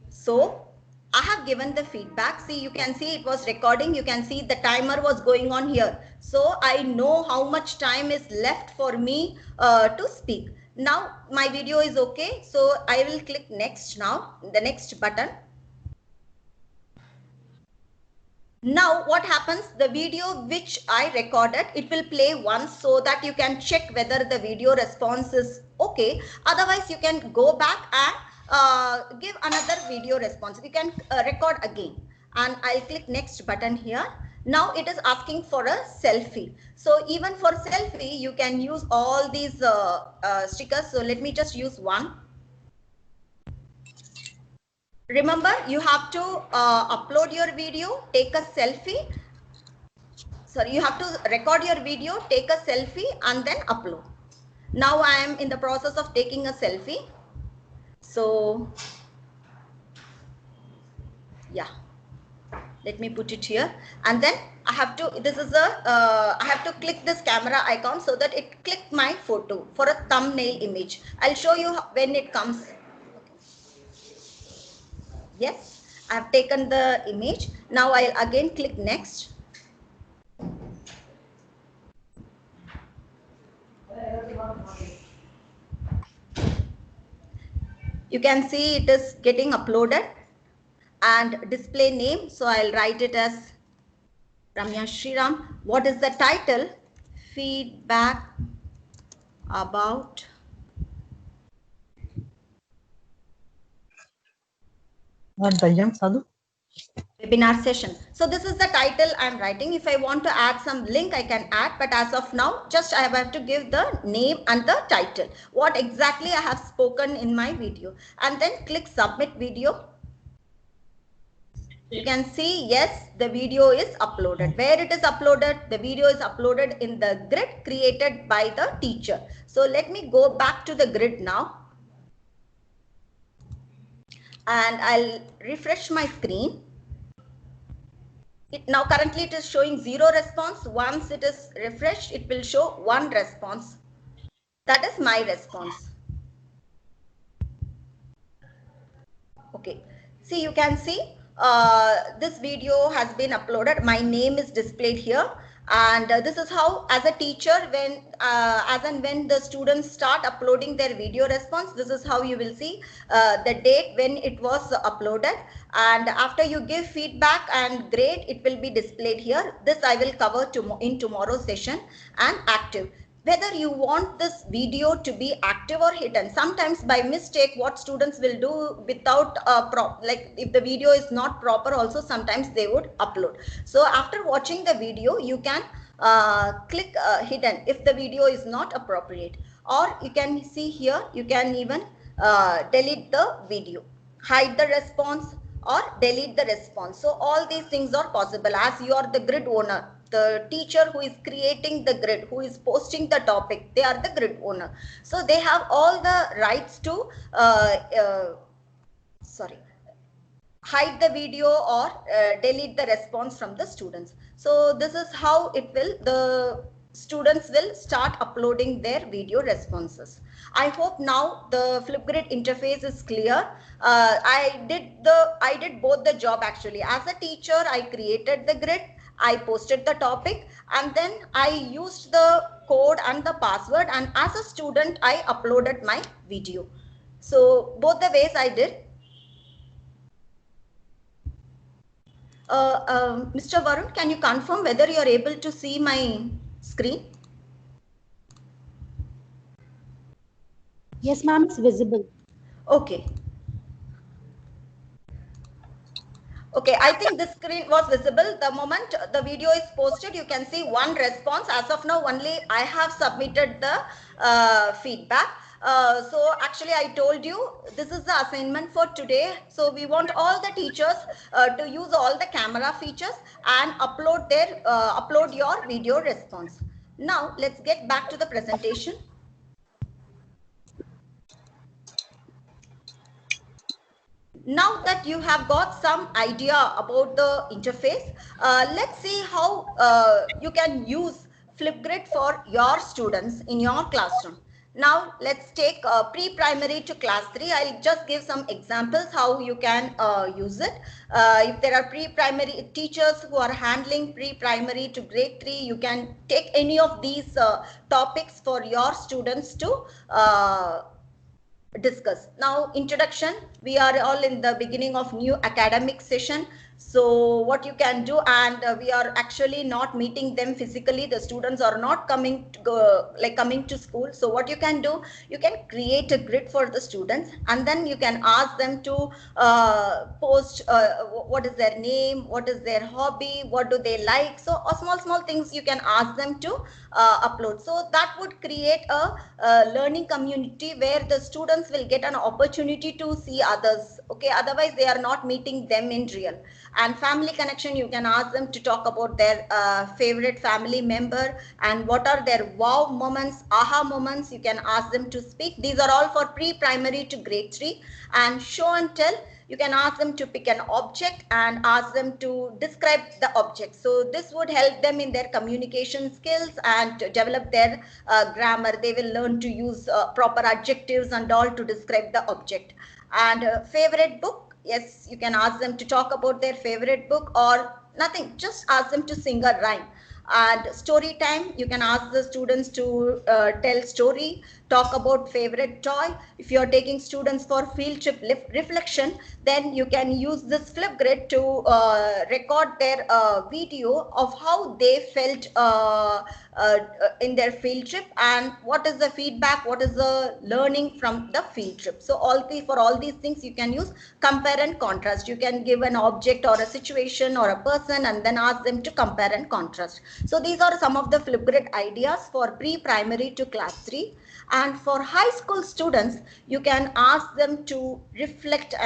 So I have given the feedback. See, you can see it was recording. You can see the timer was going on here. So I know how much time is left for me to speak. Now my video is okay. So I will click next now, the next button. Now what happens, the video which I recorded, it will play once so that you can check whether the video response is okay. Otherwise you can go back and give another video response. You can record again and I'll click next button here. Now it is asking for a selfie. So even for selfie, you can use all these stickers. So let me just use one. Remember, you have to upload your video, take a selfie. Sorry, you have to record your video, take a selfie and then upload. Now I am in the process of taking a selfie. So yeah, let me put it here. And then I have to, I have to click this camera icon so that it clicked my photo for a thumbnail image. I'll show you when it comes. Yes, I have taken the image. Now I'll again click next. You can see it is getting uploaded and display name. So I'll write it as Ramya Sriram. What is the title? Feedback about webinar session. So this is the title I'm writing. If I want to add some link, I can add, but as of now, just I have to give the name and the title, what exactly I have spoken in my video, and then click submit video. You can see, yes, the video is uploaded. Where it is uploaded? The video is uploaded in the grid created by the teacher. So let me go back to the grid now. And I'll refresh my screen. Now currently it is showing 0 response. Once it is refreshed, it will show 1 response. That is my response. Okay. See, you can see this video has been uploaded. My name is displayed here. And this is how, as a teacher, when as and when the students start uploading their video response, this is how you will see the date when it was uploaded. And after you give feedback and grade, it will be displayed here. This I will cover in tomorrow's session. And active. Whether you want this video to be active or hidden. Sometimes by mistake, what students will do without like if the video is not proper also, sometimes they would upload. So after watching the video, you can click hidden if the video is not appropriate. Or you can see here, you can even delete the video, hide the response or delete the response. So all these things are possible as you are the grid owner. The teacher who is creating the grid, who is posting the topic, they are the grid owner. So they have all the rights to hide the video or delete the response from the students. So this is how the students will start uploading their video responses. I hope now the Flipgrid interface is clear. I did both the job actually. As a teacher, I created the grid, I posted the topic, and then I used the code and the password, and as a student, I uploaded my video. So both the ways I did. Mr. Varun, can you confirm whether you are able to see my screen? Yes, ma'am, it's visible. Okay. Okay, I think the screen was visible. The moment the video is posted, you can see one response. As of now, only I have submitted the feedback. So actually, I told you this is the assignment for today. So we want all the teachers to use all the camera features and upload your video response. Now let's get back to the presentation. Now that you have got some idea about the interface, let's see how you can use Flipgrid for your students in your classroom. Now let's take pre-primary to class 3. I'll just give some examples how you can use it. If there are pre-primary teachers who are handling pre-primary to grade 3, you can take any of these topics for your students to discuss. Now introduction, we are all in the beginning of new academic session. So what you can do, and we are actually not meeting them physically, the students are not coming to school. So what you can do, you can create a grid for the students, and then you can ask them to post what is their name, what is their hobby, what do they like. So small things you can ask them to upload. So that would create a learning community where the students will get an opportunity to see others. Okay, otherwise they are not meeting them in real. And family connection, you can ask them to talk about their favorite family member and what are their wow moments, aha moments. You can ask them to speak. These are all for pre-primary to grade 3. And show and tell, you can ask them to pick an object and ask them to describe the object. So this would help them in their communication skills and to develop their grammar. They will learn to use proper adjectives and all to describe the object. And favorite book, yes, you can ask them to talk about their favorite book, or nothing, just ask them to sing a rhyme. And story time, you can ask the students to tell story, talk about favorite toy. If you're taking students for field trip reflection, then you can use this Flipgrid to record their video of how they felt in their field trip and what is the feedback, what is the learning from the field trip. So for all these things, you can use compare and contrast. You can give an object or a situation or a person and then ask them to compare and contrast. So these are some of the Flipgrid ideas for pre-primary to class 3. And for high school students, you can ask them to reflect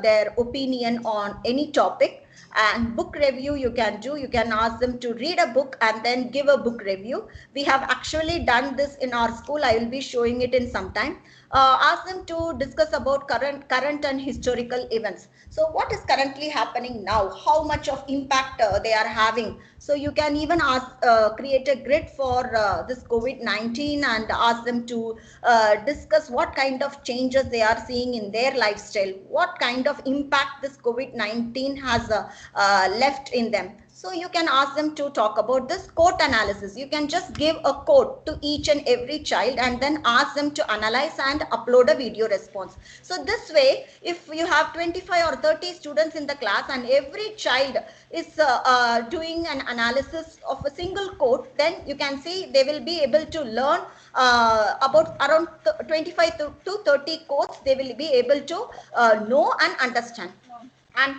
their opinion on any topic. And book review you can do. You can ask them to read a book and then give a book review. We have actually done this in our school. I will be showing it in some time. Ask them to discuss about current and historical events. So what is currently happening now? How much of impact they are having? So you can even create a grid for this COVID-19 and ask them to discuss what kind of changes they are seeing in their lifestyle, what kind of impact this COVID-19 has left in them. So you can ask them to talk about this quote analysis. You can just give a quote to each and every child and then ask them to analyze and upload a video response. So this way, if you have 25 or 30 students in the class and every child is doing an analysis of a single quote, then you can see they will be able to learn about around 25 to 30 quotes. They will be able to know and understand. And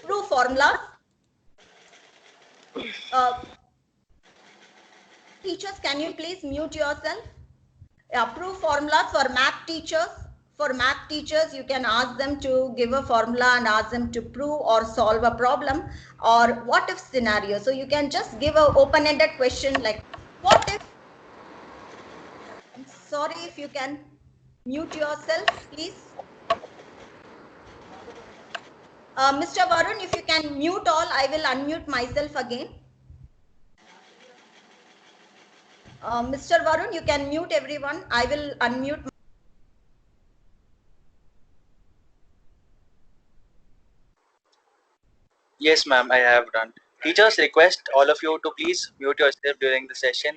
proof formulas. Teachers, can you please mute yourself? Proof formulas for math teachers, For math teachers, you can ask them to give a formula and ask them to prove or solve a problem, or what if scenario. So you can just give an open-ended question like, what if, I'm sorry, if you can mute yourself, please. Mr. Varun, if you can mute all, I will unmute myself again. Mr. Varun, you can mute everyone. I will unmute. Yes, ma'am, I have done. Teachers, request all of you to please mute yourself during the session.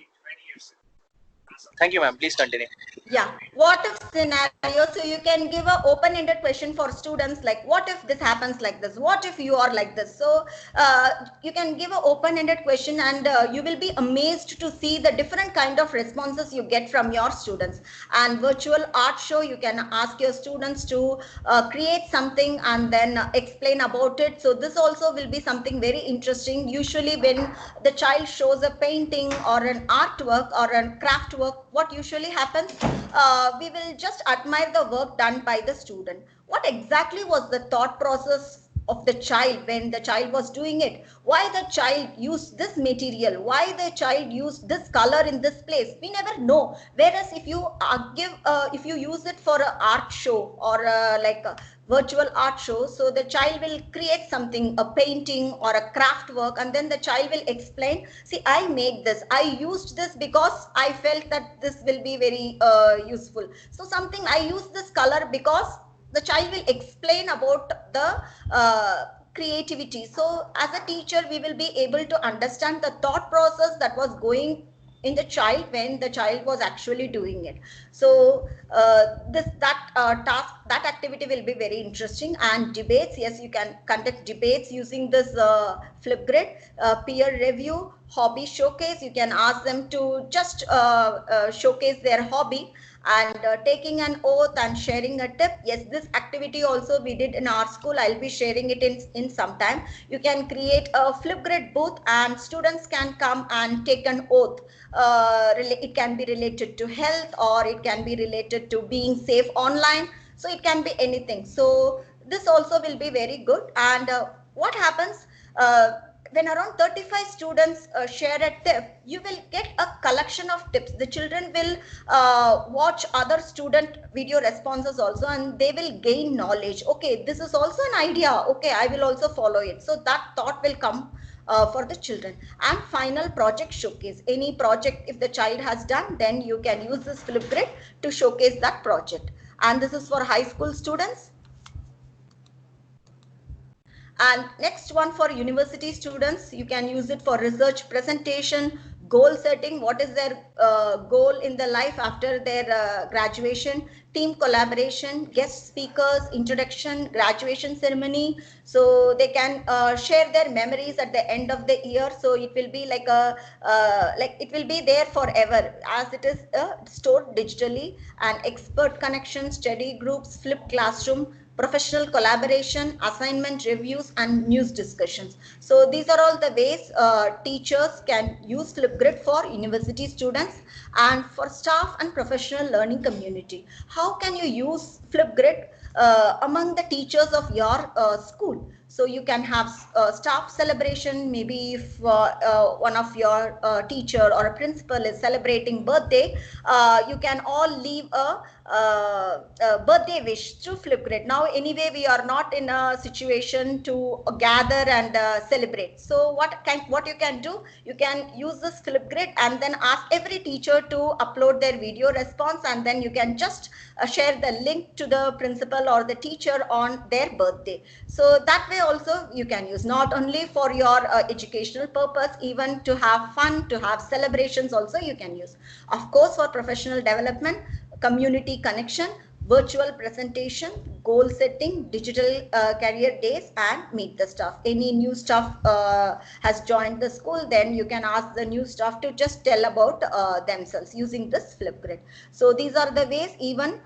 Thank you, ma'am. Please continue. Yeah, what if scenario? So you can give an open-ended question for students like, what if this happens like this? What if you are like this? So you can give an open-ended question, and you will be amazed to see the different kind of responses you get from your students. And virtual art show, you can ask your students to create something and then explain about it. So this also will be something very interesting. Usually when the child shows a painting or an artwork or a craft work, what usually happens, we will just admire the work done by the student. What exactly was the thought process of the child when the child was doing it? Why the child used this material? Why the child used this color in this place? We never know. Whereas if you if you use it for an art show or like a virtual art show, so the child will create something, a painting or a craft work, and then the child will explain, see, I made this, I used this because I felt that this will be very useful. So something, I use this color because the child will explain about the creativity. So as a teacher, we will be able to understand the thought process that was going in the child when the child was actually doing it. So that activity will be very interesting. And debates, yes, you can conduct debates using this Flipgrid. Peer review, hobby showcase, you can ask them to just showcase their hobby. And taking an oath and sharing a tip, yes, this activity also we did in our school. I'll be sharing it in some time. You can create a Flipgrid booth and students can come and take an oath. It can be related to health, or it can be related to being safe online. So it can be anything. So this also will be very good. And what happens, when around 35 students share a tip, you will get a collection of tips. The children will watch other student video responses also, and they will gain knowledge. Okay, this is also an idea. Okay, I will also follow it. So that thought will come for the children. And final, project showcase. Any project if the child has done, then you can use this Flipgrid to showcase that project. And this is for high school students. And next one, for university students, you can use it for research presentation, goal setting, what is their goal in their life after their graduation, team collaboration, guest speakers, introduction, graduation ceremony. So they can share their memories at the end of the year. So it will be like a it will be there forever, as it is stored digitally. And expert connection, study groups, flipped classroom, professional collaboration, assignment reviews, and news discussions. So these are all the ways teachers can use Flipgrid for university students. And for staff and professional learning community, how can you use Flipgrid among the teachers of your school? So you can have staff celebration. Maybe if one of your teacher or a principal is celebrating birthday, you can all leave a birthday wish through Flipgrid. Now anyway, we are not in a situation to gather and celebrate. So what you can do, you can use this Flipgrid and then ask every teacher to upload their video response, and then you can just share the link to the principal or the teacher on their birthday. So that way also you can use, not only for your educational purpose, even to have fun, to have celebrations also you can use. Of course, for professional development, community connection, virtual presentation, goal setting, digital career days, and meet the staff. Any new staff has joined the school, then you can ask the new staff to just tell about themselves using this Flipgrid. So these are the ways even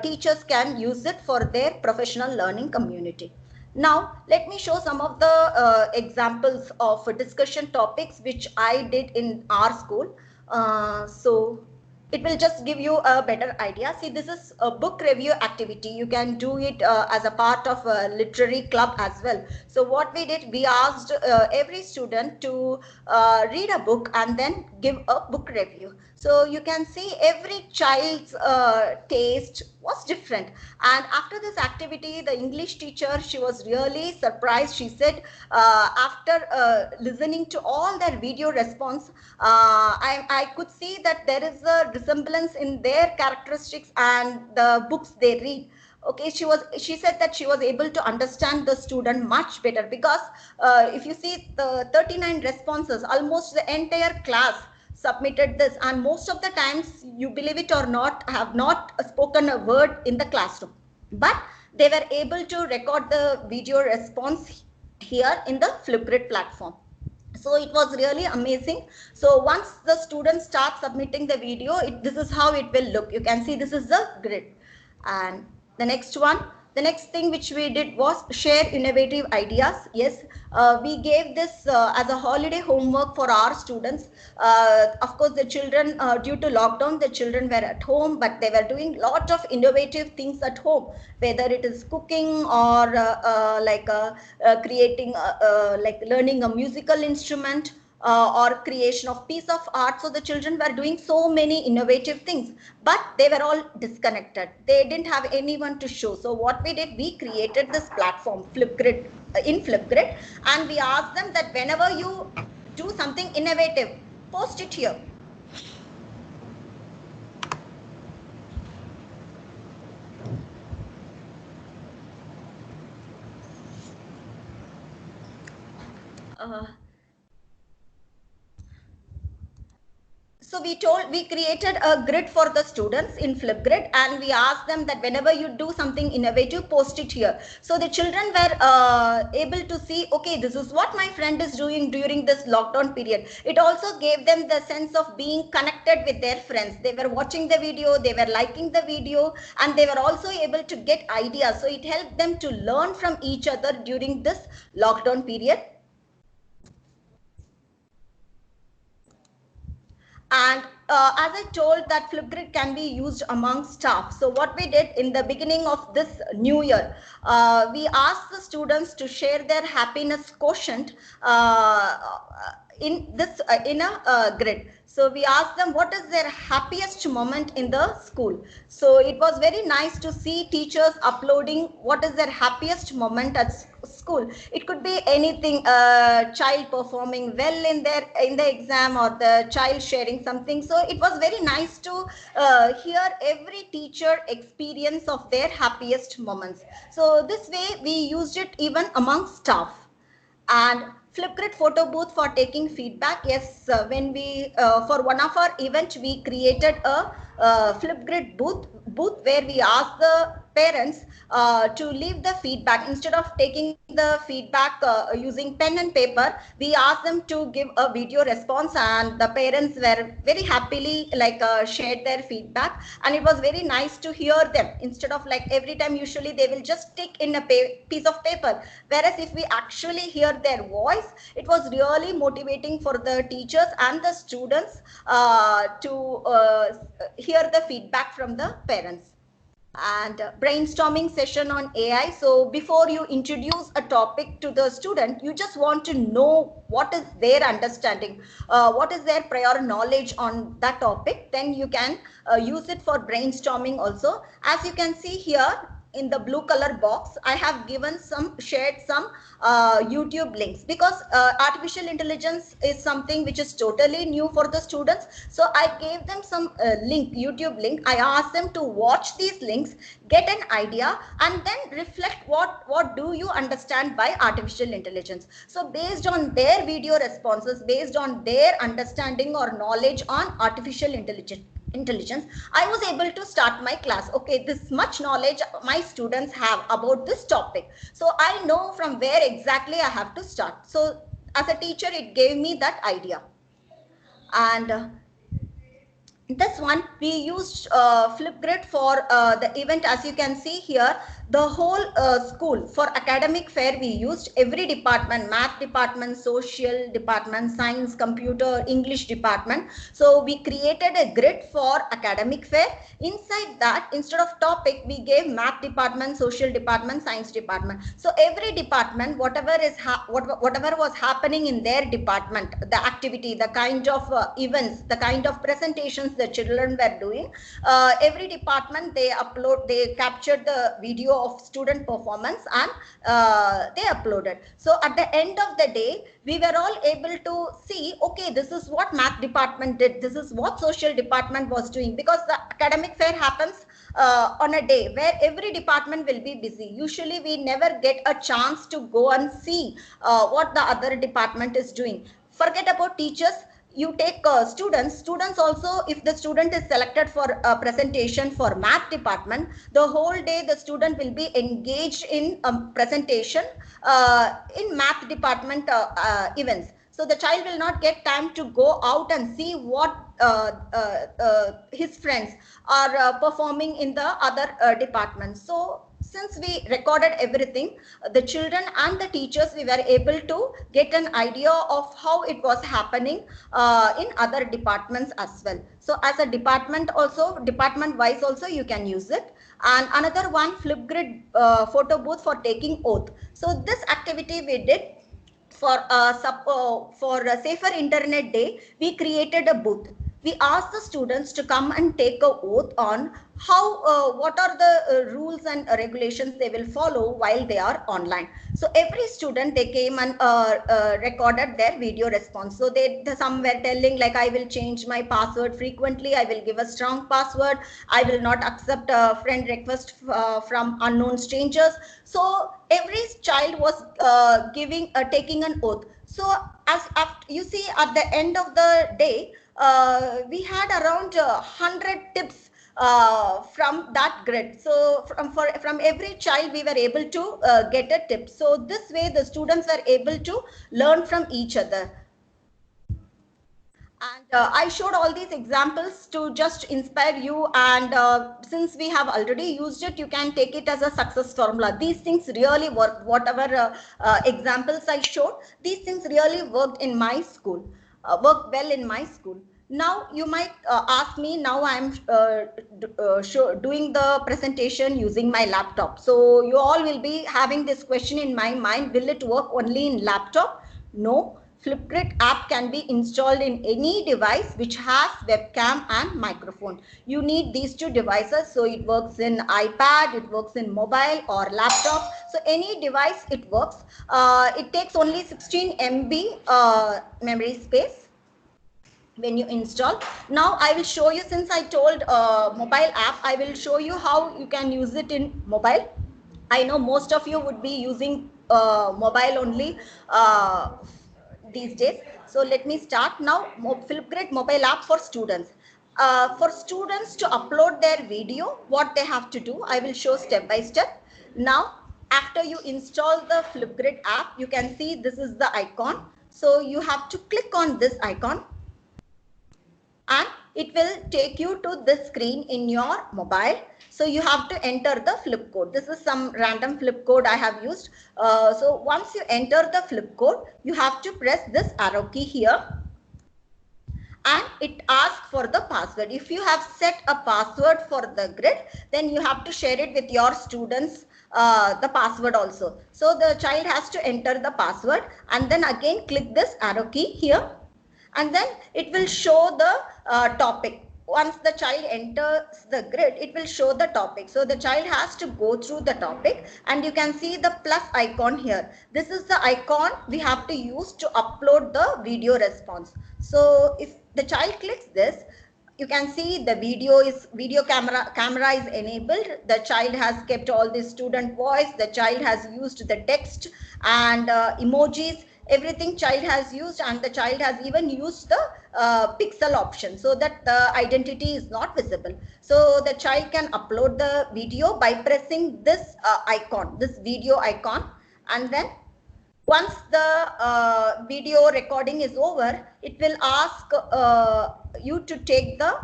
teachers can use it for their professional learning community. Now, let me show some of the examples of discussion topics which I did in our school. So it will just give you a better idea. See, this is a book review activity. You can do it as a part of a literary club as well. So what we did, we asked every student to read a book and then give a book review. So you can see every child's taste was different. And after this activity, the English teacher, she was really surprised. She said, after listening to all their video response, I could see that there is a resemblance in their characteristics and the books they read. Okay, she said that she was able to understand the student much better, because if you see the 39 responses, almost the entire class submitted this, and most of the times, you believe it or not, have not spoken a word in the classroom, but they were able to record the video response here in the Flipgrid platform. So it was really amazing. So once the students start submitting the video, this is how it will look. You can see this is the grid. And the next one, the next thing which we did was share innovative ideas. Yes, we gave this as a holiday homework for our students. Of course, the children, due to lockdown, the children were at home, but they were doing lot of innovative things at home, whether it is cooking or creating, like learning a musical instrument, or creation of piece of art. So the children were doing so many innovative things, but they were all disconnected. They didn't have anyone to show. So what we did, we created this platform, Flipgrid, in Flipgrid, and we asked them that whenever you do something innovative, post it here. So we created a grid for the students in Flipgrid, and we asked them that whenever you do something innovative, post it here. So the children were able to see, okay, this is what my friend is doing during this lockdown period. It also gave them the sense of being connected with their friends. They were watching the video, they were liking the video, and they were also able to get ideas. So it helped them to learn from each other during this lockdown period. And as I told, that Flipgrid can be used among staff. So what we did in the beginning of this new year, we asked the students to share their happiness quotient in a grid. So we asked them what is their happiest moment in the school. So it was very nice to see teachers uploading what is their happiest moment at school. It could be anything, child performing well in the exam, or the child sharing something. So it was very nice to hear every teacher experience of their happiest moments. So this way we used it even among staff. And Flipgrid photo booth for taking feedback. Yes, when we for one of our event, we created a Flipgrid booth where we asked the parents to leave the feedback. Instead of taking the feedback using pen and paper, we asked them to give a video response, and the parents were very happily shared their feedback, and it was very nice to hear them. Instead of like every time, usually they will just stick in a piece of paper, whereas if we actually hear their voice, it was really motivating for the teachers and the students to hear the feedback from the parents. And brainstorming session on AI. So before you introduce a topic to the student, you just want to know what is their understanding, what is their prior knowledge on that topic. Then you can use it for brainstorming also. As you can see here in the blue color box, I have shared some YouTube links, because artificial intelligence is something which is totally new for the students. So I gave them some YouTube link. I asked them to watch these links, get an idea, and then reflect what do you understand by artificial intelligence. So based on their video responses, based on their understanding or knowledge on artificial intelligence, I was able to start my class. Okay, this much knowledge my students have about this topic, so I know from where exactly I have to start. So as a teacher, it gave me that idea. And this one, we used Flipgrid for the event. As you can see here, the whole school for academic fair, we used every department, math department, social department, science, computer, English department. So we created a grid for academic fair. Inside that, instead of topic, we gave math department, social department, science department. So every department, whatever was happening in their department, the activity, the kind of events, the kind of presentations the children were doing, every department they captured the video of student performance and they uploaded. So at the end of the day, we were all able to see, okay, this is what math department did, this is what social department was doing, because the academic fair happens on a day where every department will be busy. Usually we never get a chance to go and see what the other department is doing. Forget about teachers, you take students also. If the student is selected for a presentation for math department, the whole day the student will be engaged in a presentation in math department events. So the child will not get time to go out and see what his friends are performing in the other departments. So since we recorded everything, the children and the teachers, we were able to get an idea of how it was happening in other departments as well. So as a department also, department wise also, you can use it. And another one, Flipgrid photo booth for taking oath. So this activity we did for a Safer Internet Day. We created a booth. We asked the students to come and take a oath on how what are the rules and regulations they will follow while they are online. So every student, they came and recorded their video response. So some were telling like, I will change my password frequently, I will give a strong password, I will not accept a friend request from unknown strangers. So every child was taking an oath. So you see, at the end of the day, we had around 100 tips from that grid. So from every child, we were able to get a tip. So this way the students were able to learn from each other. And I showed all these examples to just inspire you. And since we have already used it, you can take it as a success formula. These things really work. Whatever examples I showed, these things really worked in my school, worked well in my school. Now you might ask me, now I'm doing the presentation using my laptop. So you all will be having this question in my mind, will it work only in laptop? No. Flipgrid app can be installed in any device which has webcam and microphone. You need these two devices. So it works in iPad, it works in mobile or laptop. So any device it works. It takes only 16 MB memory space when you install. Now I will show you, since I told mobile app, I will show you how you can use it in mobile. I know most of you would be using mobile only these days. So let me start now. Flipgrid mobile app for students. For students to upload their video, what they have to do, I will show step by step. Now, after you install the Flipgrid app, you can see this is the icon. So you have to click on this icon and it will take you to this screen in your mobile. So you have to enter the flip code. This is some random flip code I have used. So once you enter the flip code, you have to press this arrow key here and it asks for the password. If you have set a password for the grid, then you have to share it with your students, the password also. So the child has to enter the password and then again click this arrow key here. And then it will show the topic. Once the child enters the grid, it will show the topic. So the child has to go through the topic and you can see the plus icon here. This is the icon we have to use to upload the video response. So if the child clicks this, you can see the video camera is enabled. The child has kept all the student voice. The child has used the text and emojis. Everything child has used, and the child has even used the pixel option so that the identity is not visible. So the child can upload the video by pressing this icon, this video icon, and then once the video recording is over, it will ask you to take the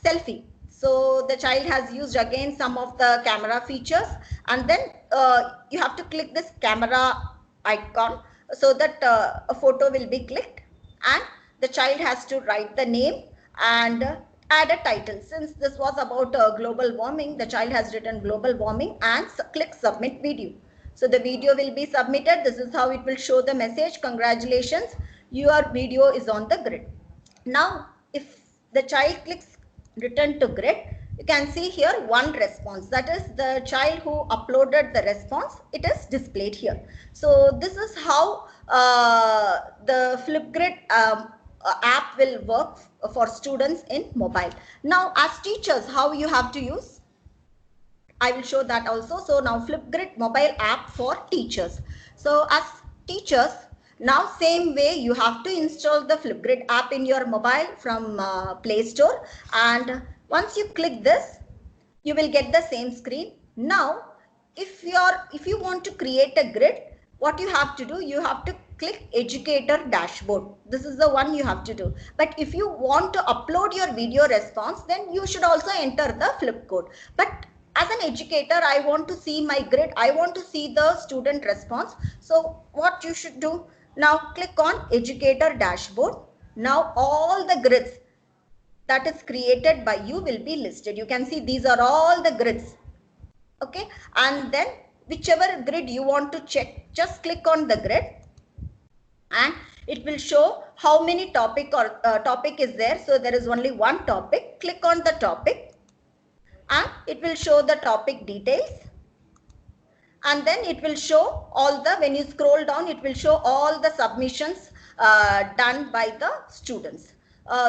selfie. So the child has used again some of the camera features, and then you have to click this camera icon so that a photo will be clicked, and the child has to write the name and add a title. Since this was about global warming, the child has written global warming and click submit video. So the video will be submitted. This is how it will show the message, congratulations, your video is on the grid. Now if the child clicks return to grid, you can see here one response, that is the child who uploaded the response, it is displayed here. So this is how the Flipgrid app will work for students in mobile. Now as teachers, how you have to use, I will show that also. So now Flipgrid mobile app for teachers. So as teachers, now same way you have to install the Flipgrid app in your mobile from Play Store, and once you click this, you will get the same screen. Now if you want to create a grid, what you have to do, you have to click educator dashboard. This is the one you have to do. But if you want to upload your video response, then you should also enter the flip code. But as an educator, I want to see my grid, I want to see the student response. So what you should do, now click on educator dashboard. Now all the grids that is created by you will be listed. You can see these are all the grids. Okay, and then whichever grid you want to check, just click on the grid and it will show how many topic is there. So there is only one topic. Click on the topic and it will show the topic details, and then it will show all the, when you scroll down, it will show all the submissions done by the students.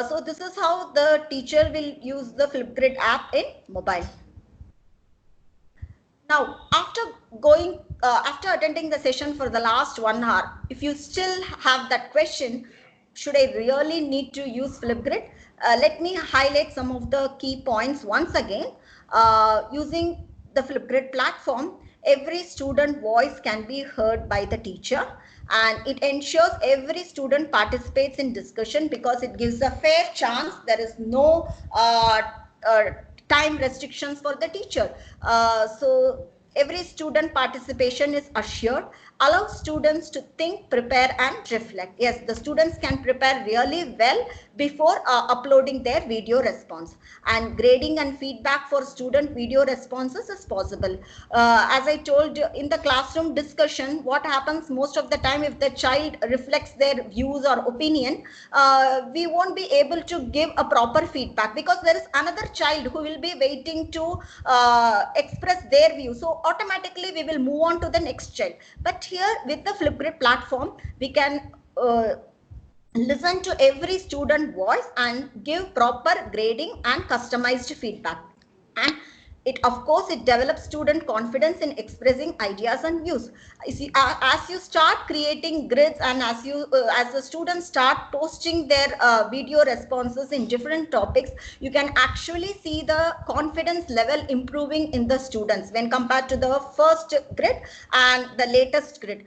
So this is how the teacher will use the Flipgrid app in mobile. Now after attending the session for the last 1 hour, if you still have that question, should I really need to use Flipgrid? Let me highlight some of the key points once again. Using the Flipgrid platform, every student voice can be heard by the teacher, and it ensures every student participates in discussion because it gives a fair chance. There is no time restrictions for the teacher. So every student participation is assured, allows students to think, prepare and reflect. Yes, the students can prepare really well before uploading their video response, and grading and feedback for student video responses is possible. As I told you, in the classroom discussion, what happens most of the time, if the child reflects their views or opinion, we won't be able to give a proper feedback because there is another child who will be waiting to express their view. So automatically we will move on to the next child. But here with the Flipgrid platform, we can listen to every student voice and give proper grading and customized feedback. And it, of course, it develops student confidence in expressing ideas and views. As you start creating grids and as the students start posting their video responses in different topics, you can actually see the confidence level improving in the students when compared to the first grid and the latest grid.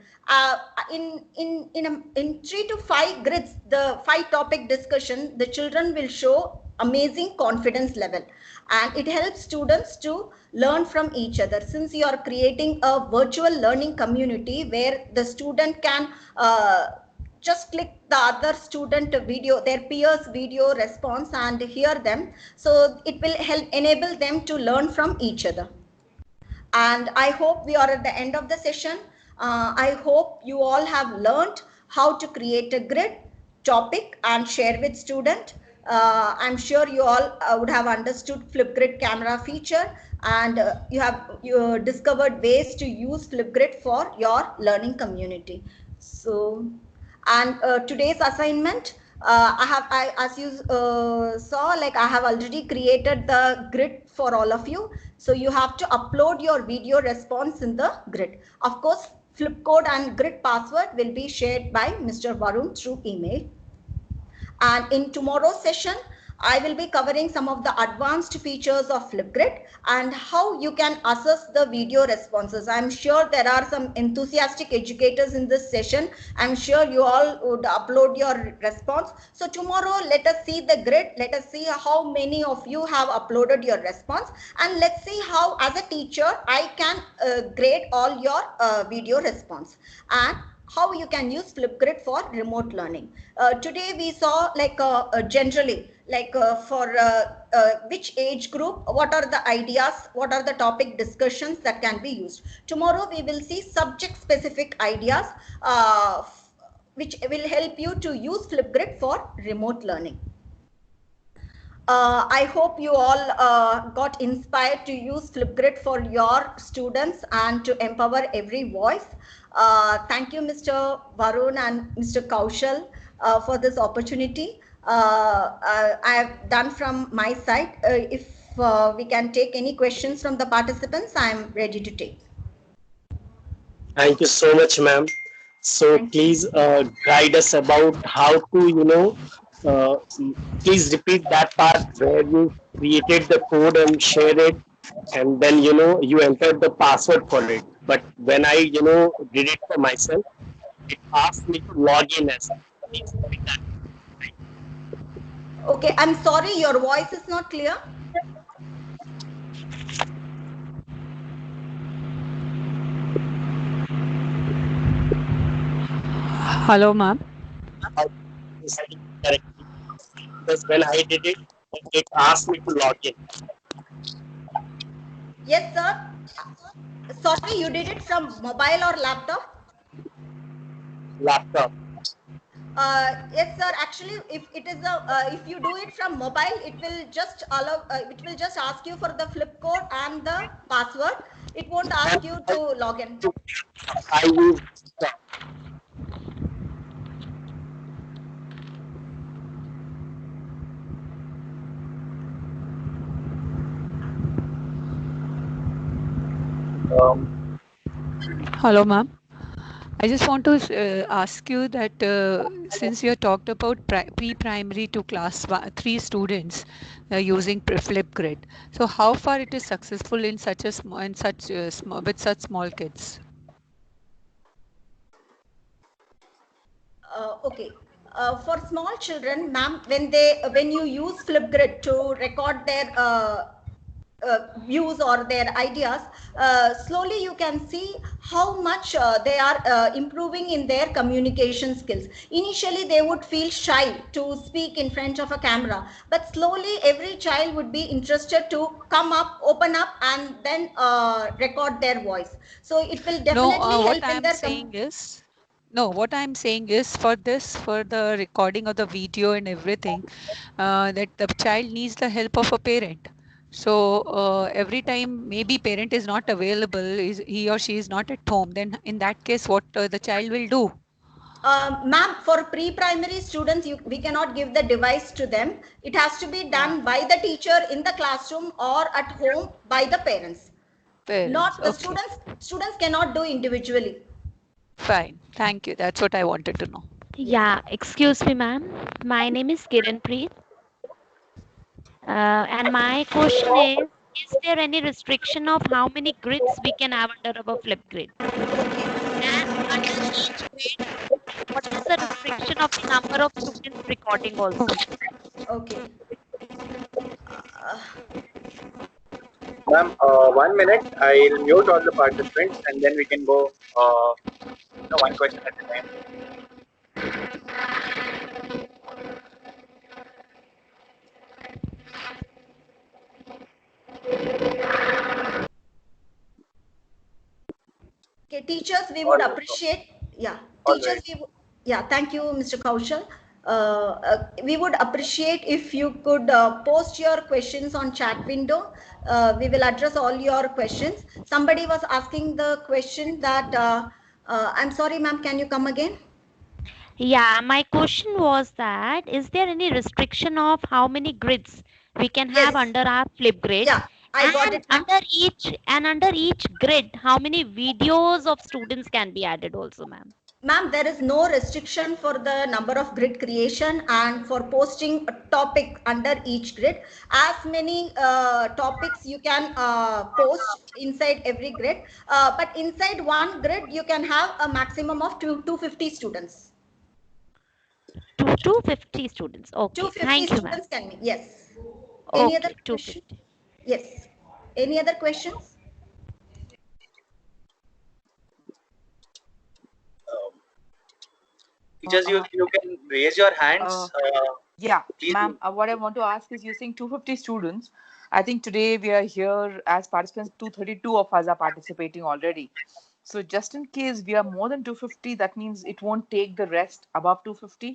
In 3 to 5 grids, the 5 topic discussion, the children will show amazing confidence level, and it helps students to learn from each other. Since you are creating a virtual learning community where the student can just click the other student video, their peers video response and hear them, so it will help enable them to learn from each other. And I hope we are at the end of the session. I hope you all have learned how to create a grid, topic and share with student. I'm sure you all would have understood Flipgrid camera feature, and you discovered ways to use Flipgrid for your learning community. So, and today's assignment, as you saw, like I have already created the grid for all of you. So you have to upload your video response in the grid. Of course, Flipcode and grid password will be shared by Mr. Varun through email. And in tomorrow's session, I will be covering some of the advanced features of Flipgrid and how you can assess the video responses. I'm sure there are some enthusiastic educators in this session. I'm sure you all would upload your response. So tomorrow, let us see the grid. Let us see how many of you have uploaded your response. And let's see how, as a teacher, I can grade all your video response. And how you can use Flipgrid for remote learning. Today we saw like generally like for which age group, what are the ideas, what are the topic discussions that can be used. Tomorrow we will see subject specific ideas which will help you to use Flipgrid for remote learning. I hope you all got inspired to use Flipgrid for your students and to empower every voice. Thank you, Mr. Varun and Mr. Kaushal, for this opportunity. I have done from my side. If we can take any questions from the participants, I am ready to take. Thank you so much, ma'am. So please guide us about how to, please repeat that part where you created the code and shared it, and then you entered the password for it. But when I did it for myself, it asked me to log in as well. Please repeat that. Okay, I'm sorry, your voice is not clear. Hello, ma'am. Because when I did it, it asked me to log in. Yes, sir. Sorry, you did it from mobile or laptop? Laptop. Yes, sir. Actually, if it is if you do it from mobile, it will just allow. It will just ask you for the flip code and the password. It won't ask you to log in. I use. Hello, ma'am. I just want to ask you that since you talked about pre-primary to class 3 students using Flipgrid, so how far it is successful in such a with such small kids? Okay. For small children, ma'am, when you use Flipgrid to record their views or their ideas, slowly you can see how much they are improving in their communication skills. Initially, they would feel shy to speak in front of a camera, but slowly every child would be interested to come up, open up, and then record their voice. So it will definitely help what in I'm their saying is, no, what I'm saying is for the recording of the video and everything, that the child needs the help of a parent. So every time maybe parent is not available, he or she is not at home, then in that case, what the child will do? Ma'am, for pre-primary students, we cannot give the device to them. It has to be done by the teacher in the classroom or at home by the parents. Not the Okay. Students cannot do individually. Fine. Thank you. That's what I wanted to know. Yeah, excuse me, ma'am. My name is Kiran Preet. And my question is there any restriction of how many grids we can have under our Flipgrid? And under each grid, what is the restriction of the number of students recording also? Okay. Ma'am, 1 minute. I'll mute all the participants and then we can go one question at a time. Okay, teachers, we would appreciate. Yeah, teachers, yeah, thank you, Mr. Kaushal. We would appreciate if you could post your questions on chat window. We will address all your questions. Somebody was asking the question that, I'm sorry, ma'am, can you come again? Yeah, my question was that is there any restriction of how many grids we can have under our Flipgrid? Yeah, I got it. Under each grid, how many videos of students can be added also, ma'am? Ma'am, there is no restriction for the number of grid creation and for posting a topic under each grid. As many topics you can post inside every grid, but inside one grid you can have a maximum of 250 students. 250 students. Okay, 250 thank you, ma'am. students can be, yes. Any Okay, other question? 250. Yes. Any other questions? Teachers, you can raise your hands. Yeah, Please. ma'am, what I want to ask is using 250 students. I think today we are here as participants, 232 of us are participating already. So just in case we are more than 250, that means it won't take the rest above 250?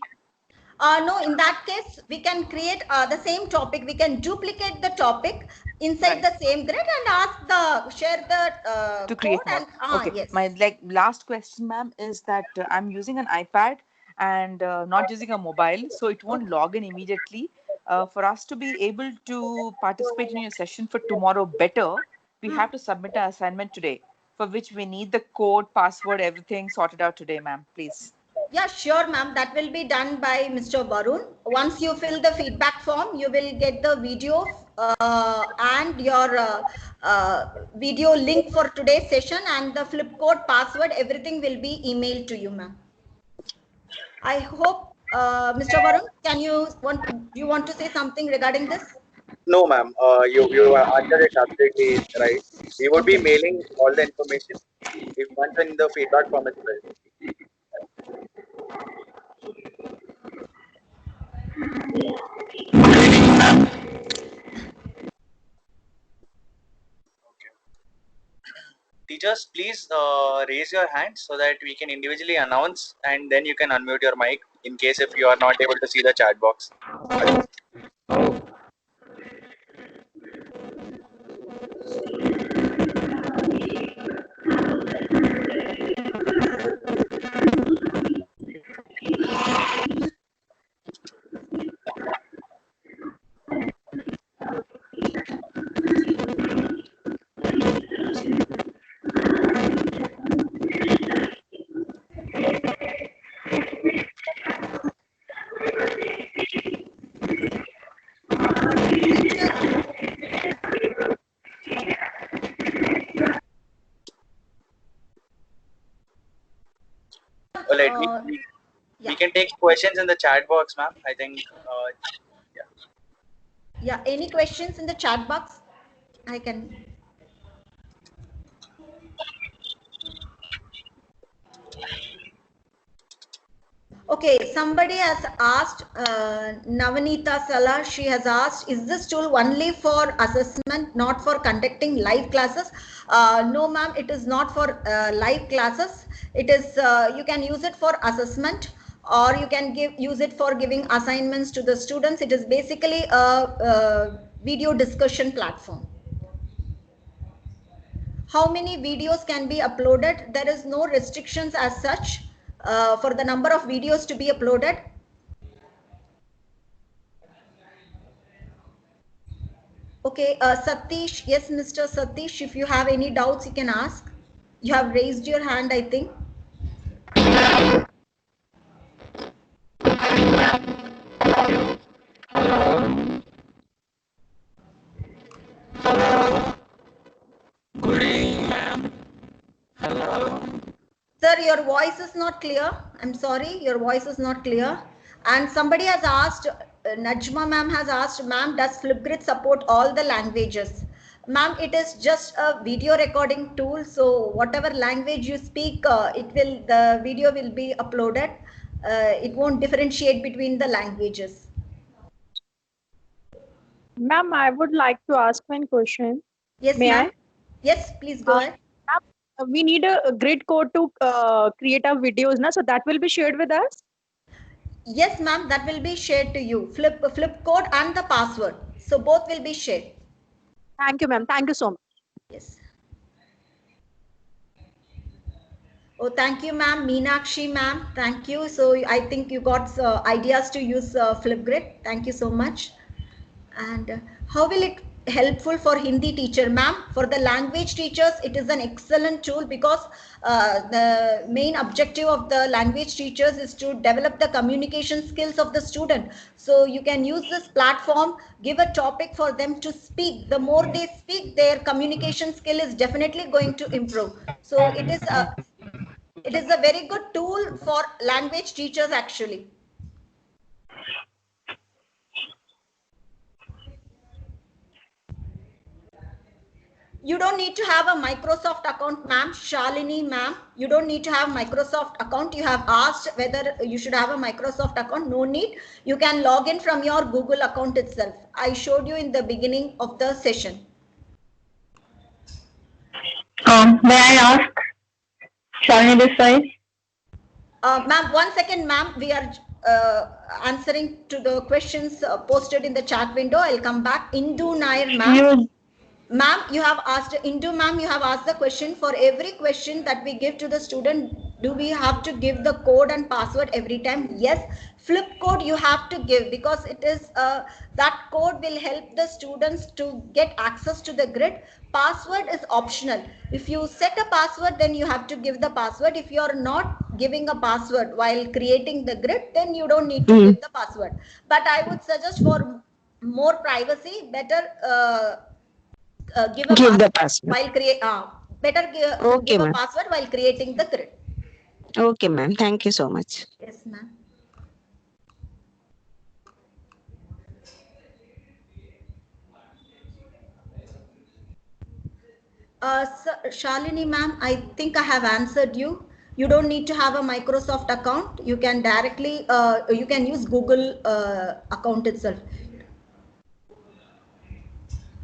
No, in that case, we can create the same topic. We can duplicate the topic inside the same grid and ask share the To code create more. and Okay, yes. my last question, ma'am, is that I'm using an iPad and not using a mobile, so it won't log in immediately. For us to be able to participate in your session for tomorrow better, we have to submit an assignment today, for which we need the code, password, everything sorted out today, ma'am, please. Yeah, sure, ma'am. That will be done by Mr. Varun. Once you fill the feedback form, you will get the video and your video link for today's session, and the flip code, password, everything will be emailed to you, ma'am. I hope, Mr. Varun, you want to say something regarding this? No, ma'am. You are answered it absolutely right. We would be mailing all the information if once when the feedback form is filled. Teachers, please raise your hand so that we can individually announce, and then you can unmute your mic in case if you are not able to see the chat box. All right, we can take questions in the chat box, ma'am. I think, Yeah, any questions in the chat box? I can. Okay, somebody has asked, Navanita Salah, she has asked, is this tool only for assessment, not for conducting live classes? No, ma'am, it is not for live classes. It is, you can use it for assessment, or you can use it for giving assignments to the students. It is basically a video discussion platform. How many videos can be uploaded? There is no restrictions as such for the number of videos to be uploaded. Okay, Satish, yes, Mr. Satish, if you have any doubts, you can ask. You have raised your hand, I think. Good evening, ma'am. Hello. Sir, your voice is not clear. I'm sorry, your voice is not clear. And somebody has asked, Najma ma'am has asked, ma'am, does Flipgrid support all the languages? Ma'am, it is just a video recording tool. So whatever language you speak, the video will be uploaded. It won't differentiate between the languages. Ma'am, I would like to ask one question. Yes, May ma'am. I? Yes, please go ahead. We need a grid code to create our videos, na? So that will be shared with us? Yes, ma'am, that will be shared to you. Flip code and the password. So both will be shared. Thank you, ma'am. Thank you so much. Yes. Oh, thank you, ma'am. Meenakshi, ma'am. Thank you. So I think you got ideas to use Flipgrid. Thank you so much. And how will it helpful for Hindi teacher, ma'am. For the language teachers, it is an excellent tool because the main objective of the language teachers is to develop the communication skills of the student. So you can use this platform, give a topic for them to speak. The more they speak, their communication skill is definitely going to improve. So it is a very good tool for language teachers actually. You don't need to have a Microsoft account, ma'am. Shalini, ma'am, you don't need to have Microsoft account. You have asked whether you should have a Microsoft account. No need. You can log in from your Google account itself. I showed you in the beginning of the session. May I ask, Shalini this side? Ma'am, 1 second, ma'am. We are answering to the questions posted in the chat window. I'll come back. Indu Nair, ma'am. Ma'am, you have asked, Indu ma'am, you have asked the question. For every question that we give to the student, do we have to give the code and password every time? Yes, flip code you have to give because it is that code will help the students to get access to the grid. Password is optional. If you set a password, then you have to give the password. If you are not giving a password while creating the grid, then you don't need to give the password. But I would suggest for more privacy, better give the password while create give a password while creating the grid. Okay, ma'am. Thank you so much. Yes, ma'am. Shalini, ma'am, I think I have answered you. You don't need to have a Microsoft account. You can directly you can use Google account itself.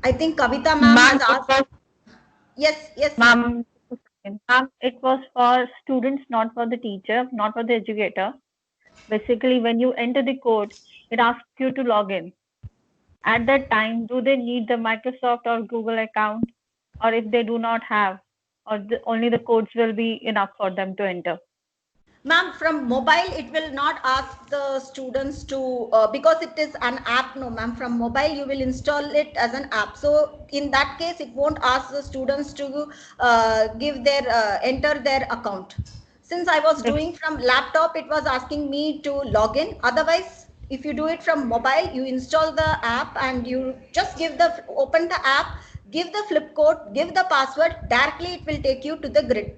I think Kavita ma'am has asked. Yes, ma'am. Ma'am, it was for students, not for the teacher, not for the educator. Basically, when you enter the code, it asks you to log in. At that time, do they need the Microsoft or Google account? Or if they do not have, or only the codes will be enough for them to enter? Ma'am, from mobile, it will not ask the students to, because it is an app, no ma'am, from mobile, you will install it as an app. So in that case, it won't ask the students to give their, enter their account. Since I was doing from laptop, it was asking me to log in. Otherwise, if you do it from mobile, you install the app and you just open the app, give the flip code, give the password, directly it will take you to the grid.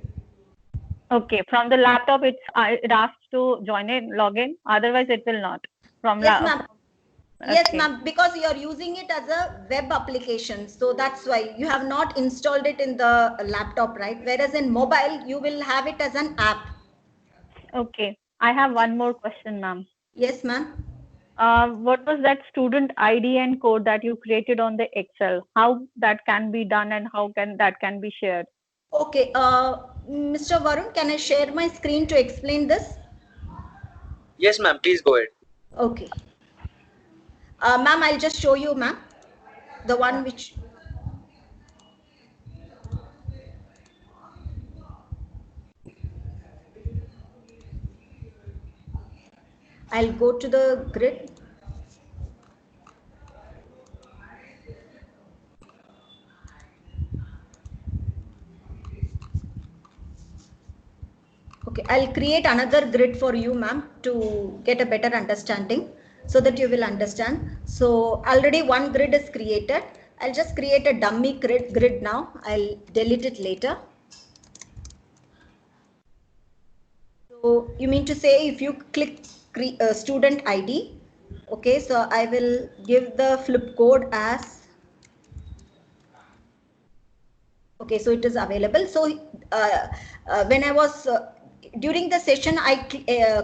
Okay, from the laptop, it asks to join in, log in. Otherwise, it will not. Yes, ma'am. Yes, ma'am, because you are using it as a web application. So that's why you have not installed it in the laptop, right? Whereas in mobile, you will have it as an app. Okay. I have one more question, ma'am. Yes, ma'am. What was that student ID and code that you created on the Excel? How that can be done and how that can be shared? Okay, Mr. Varun, can I share my screen to explain this? Yes, ma'am, please go ahead. Okay. Ma'am, I'll just show you, ma'am, the one which... I'll go to the grid. Okay, I'll create another grid for you, ma'am, to get a better understanding so that you will understand. So already one grid is created. I'll just create a dummy grid now. I'll delete it later. So you mean to say if you click student ID, okay, so I will give the flip code as, okay, so it is available. So when I was during the session, I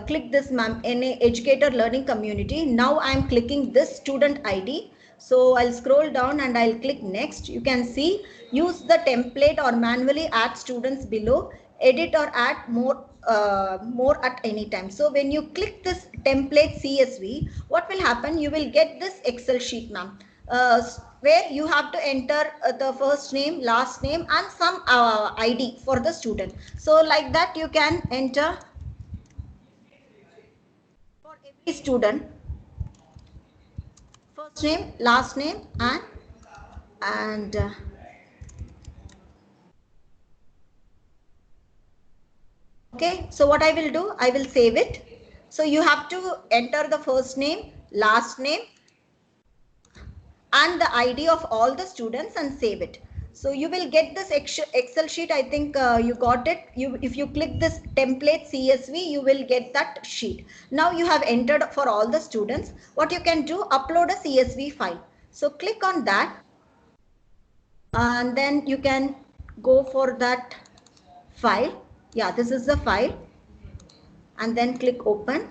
clicked this, ma'am, in a educator learning community. Now I'm clicking this student ID. So I'll scroll down and I'll click next. You can see use the template or manually add students below, edit or add more at any time. So when you click this template CSV, what will happen? You will get this Excel sheet, ma'am, where you have to enter the first name, last name, and some ID for the student. So like that, you can enter for every student first name, last name, and And okay, so what I will do, I will save it. So you have to enter the first name, last name, and the ID of all the students and save it. So you will get this Excel sheet. I think you got it. If you click this template CSV, you will get that sheet. Now you have entered for all the students. What you can do, upload a CSV file. So click on that, and then you can go for that file. Yeah, this is the file, and then click open.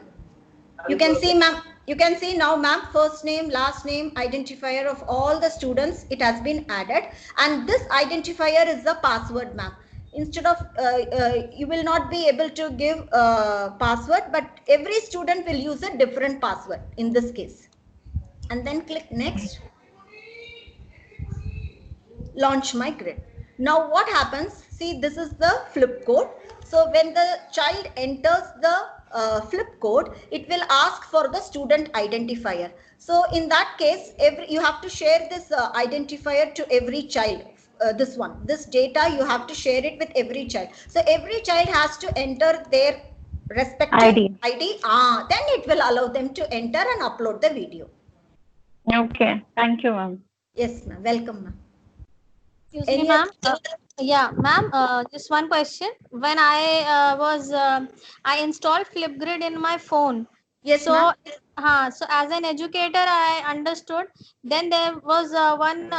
You can see, ma'am, you can see now, ma'am, first name, last name, identifier of all the students, it has been added. And this identifier is the password, ma'am. Instead of, you will not be able to give password, but every student will use a different password in this case. And then click next. Launch my grid. Now what happens? See, this is the flip code. So when the child enters the flip code, it will ask for the student identifier. So in that case, you have to share this identifier to every child. This data, you have to share it with every child. So every child has to enter their respective ID. Then it will allow them to enter and upload the video. Okay, thank you, ma'am. Yes, ma'am. Welcome, ma'am. Excuse me, ma'am. Yeah, ma'am. Just one question. When I installed Flipgrid in my phone. Yes, so so as an educator, I understood. Then there was one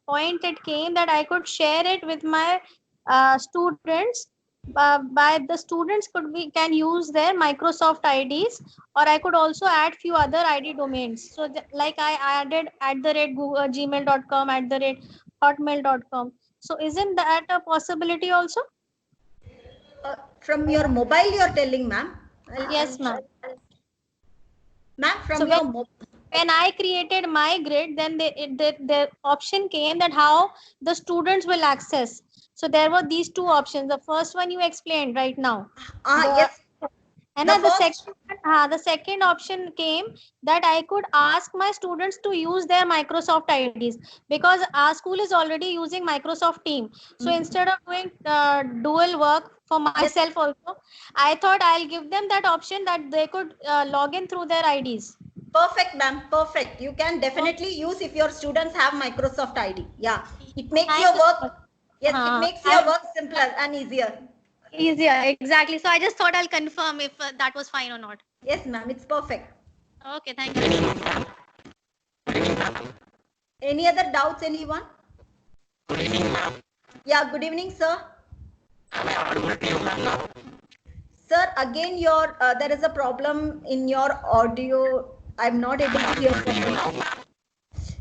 point it came that I could share it with my students. By the students can use their Microsoft IDs, or I could also add few other ID domains. So like I added @gmail.com, @hotmail.com. So isn't that a possibility also? From your mobile you are telling, ma'am? Yes, ma'am. Ma'am, from your mobile. When I created my grid, then the option came that how the students will access. So there were these two options. The first one you explained right now. Yes. And the second option came that I could ask my students to use their Microsoft IDs, because our school is already using Microsoft Team. So instead of doing dual work for myself also, I thought I'll give them that option that they could log in through their IDs. Perfect, ma'am. Perfect. You can definitely use if your students have Microsoft ID. Yeah, it makes your work. Yes, it makes your work simpler and easier. Easier, exactly. So I just thought I'll confirm if that was fine or not. Yes, ma'am. It's perfect. Okay, thank you. Any other doubts, anyone? Good evening, ma'am. Yeah, good evening, sir. Sir, again, your there is a problem in your audio. I'm not able to hear properly.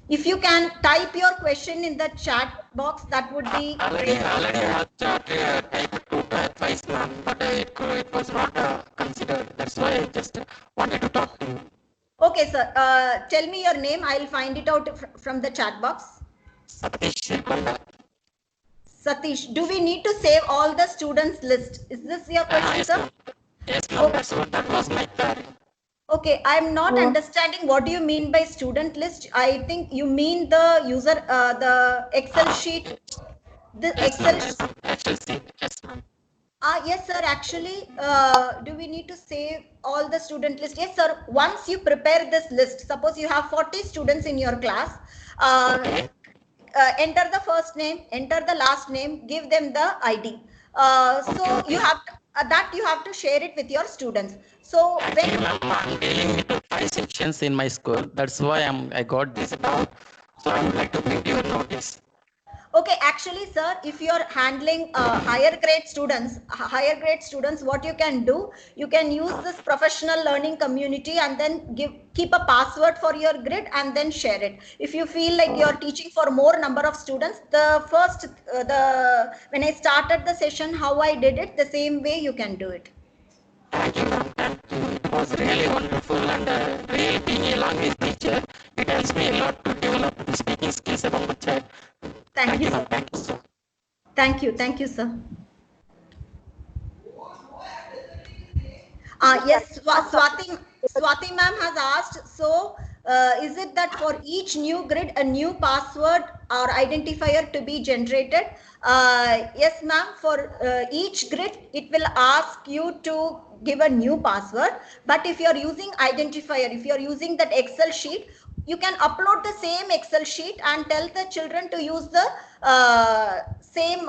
If you can type your question in the chat box, that would be great. Already I have typed 2 to twice, ma'am, but it was not considered. That's why I just wanted to talk to you. Okay, sir. Tell me your name. I'll find it out from the chat box. Satish, do we need to save all the students list? Is this your question, sir? Yes, ma'am. That was my query. Okay, I'm not understanding what do you mean by student list. I think you mean the user, the Excel sheet. The Excel sheet. Yes, ma'am. Yes, sir. Actually, do we need to save all the student list? Yes, sir. Once you prepare this list, suppose you have 40 students in your class, enter the first name, enter the last name, give them the ID. So you have to, that you have to share it with your students. So when I'm dealing with 5 sections in my school, that's why I got this doubt. So I would like to bring to your notice. Okay, actually, sir, if you are handling higher grade students, what you can do, you can use this professional learning community and then keep a password for your grid and then share it. If you feel like you are teaching for more number of students, when I started the session, how I did it, the same way you can do it. Thank you, ma'am. Thank you. It was really wonderful, and really being a language teacher, it helps me a lot to develop the speaking skills about the child. Thank you, sir. Thank you, sir. Thank you, sir. Yes, Swati ma'am has asked. So Is it that for each new grid, a new password or identifier to be generated? Yes, ma'am. For each grid, it will ask you to give a new password. But if you're using identifier, if you're using that Excel sheet, you can upload the same Excel sheet and tell the children to use the same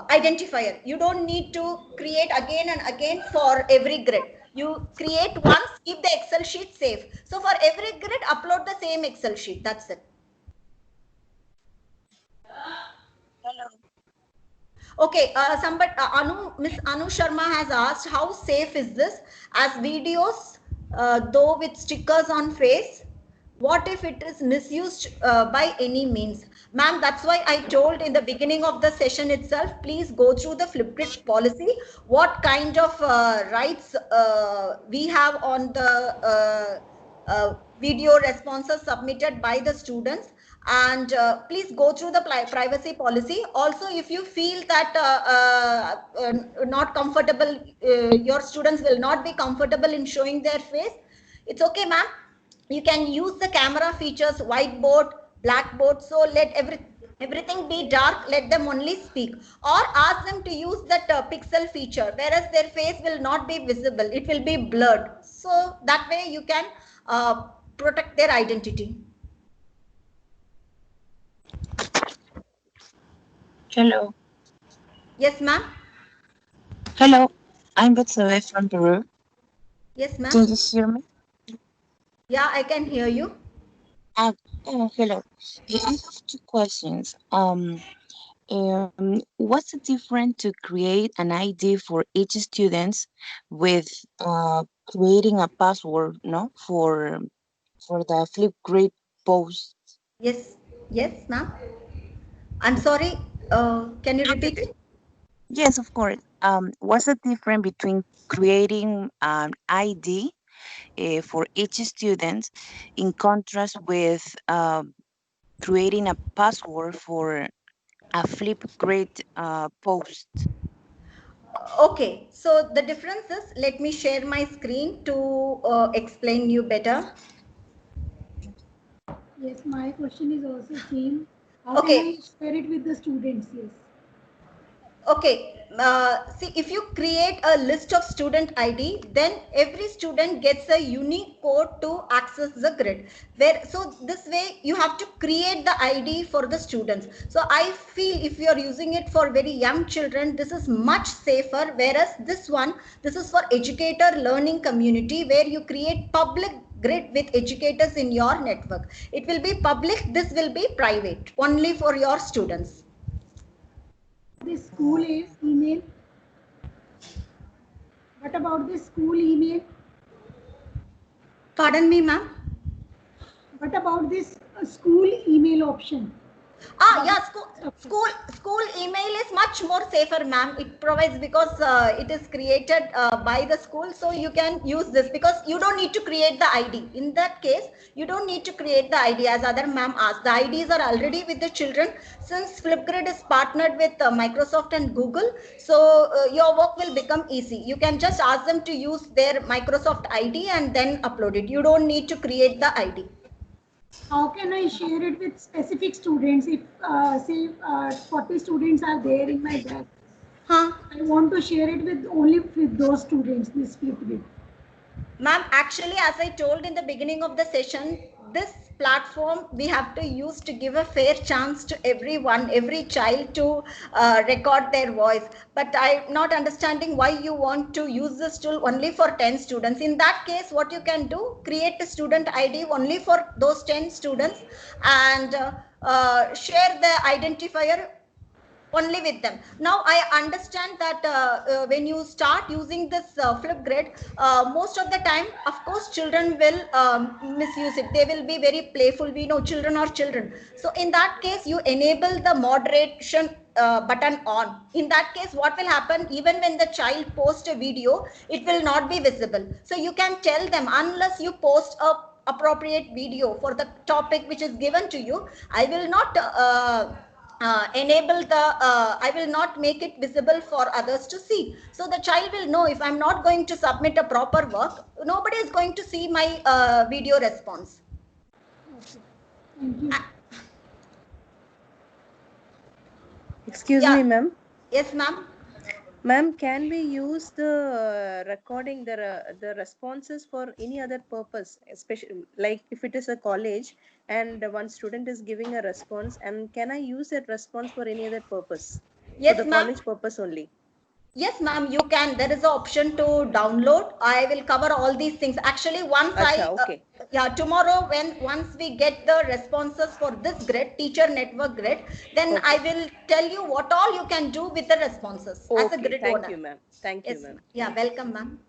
identifier. You don't need to create again and again for every grid. You create once, keep the Excel sheet safe. So for every grid, upload the same Excel sheet. That's it. Okay, Miss Anu Sharma has asked, how safe is this? As videos, though with stickers on face, what if it is misused by any means? Ma'am, that's why I told in the beginning of the session itself, please go through the Flipgrid policy, what kind of rights we have on the video responses submitted by the students, and please go through the privacy policy. Also, if you feel that not comfortable, your students will not be comfortable in showing their face, it's okay, ma'am. You can use the camera features, whiteboard, blackboard. So let everything be dark, let them only speak, or ask them to use that pixel feature, whereas their face will not be visible, it will be blurred. So that way you can protect their identity. Hello. Yes, ma'am. Hello. I'm Betsabe from Peru. Yes, ma'am. Can you hear me? Yeah, I can hear you. Hello. I have two questions. What's the difference to create an ID for each student with creating a password, no, for the Flipgrid post? Yes, yes, ma'am. I'm sorry. Can you repeat it? Yes, of course. What's the difference between creating an ID for each student in contrast with creating a password for a Flipgrid post? Okay, so the difference is, let me share my screen to explain you better. Yes, my question is also same. How Okay. can I share it with the students? Yes. Okay, see, if you create a list of student ID, then every student gets a unique code to access the grid. So this way you have to create the ID for the students. So I feel if you are using it for very young children, this is much safer. Whereas this is for educator learning community, where you create public grid with educators in your network. It will be public, this will be private, only for your students. The school email. What about the school email? Pardon me, ma'am? What about this school email option? Yeah, school email is much more safer, ma'am. It provides, because it is created by the school, so you can use this because you don't need to create the ID. In that case, you don't need to create the ID, as other ma'am asked. The IDs are already with the children. Since Flipgrid is partnered with Microsoft and Google, so your work will become easy. You can just ask them to use their Microsoft ID and then upload it. You don't need to create the ID. How can I share it with specific students if say 40 students are there in my batch? I want to share it with only with those students, this Flipgrid. Ma'am, actually, as I told in the beginning of the session, this platform we have to use to give a fair chance to everyone, every child to record their voice. But I'm not understanding why you want to use this tool only for 10 students. In that case, what you can do, create a student ID only for those 10 students and share the identifier only with them. Now I understand that when you start using this Flipgrid, most of the time, of course, children will misuse it. They will be very playful. We know children are children. So in that case, you enable the moderation button on. In that case, what will happen, even when the child posts a video, it will not be visible. So you can tell them, unless you post a appropriate video for the topic which is given to you, I will not enable the, I will not make it visible for others to see. So the child will know if I'm not going to submit a proper work, nobody is going to see my video response. Thank you. Excuse Yeah. me, ma'am. Yes, ma'am. Ma'am, can we use the recording, the responses for any other purpose, especially like if it is a college and one student is giving a response, and can I use that response for any other purpose? Yes, for the ma'am. college purpose only? Yes, ma'am, you can. There is an option to download. I will cover all these things. Actually, once okay. Tomorrow once we get the responses for this grid, teacher network grid, then Okay. I will tell you what all you can do with the responses as a Okay, grid thank owner. you, ma'am. Thank you, Yes, ma'am. yeah, welcome, ma'am.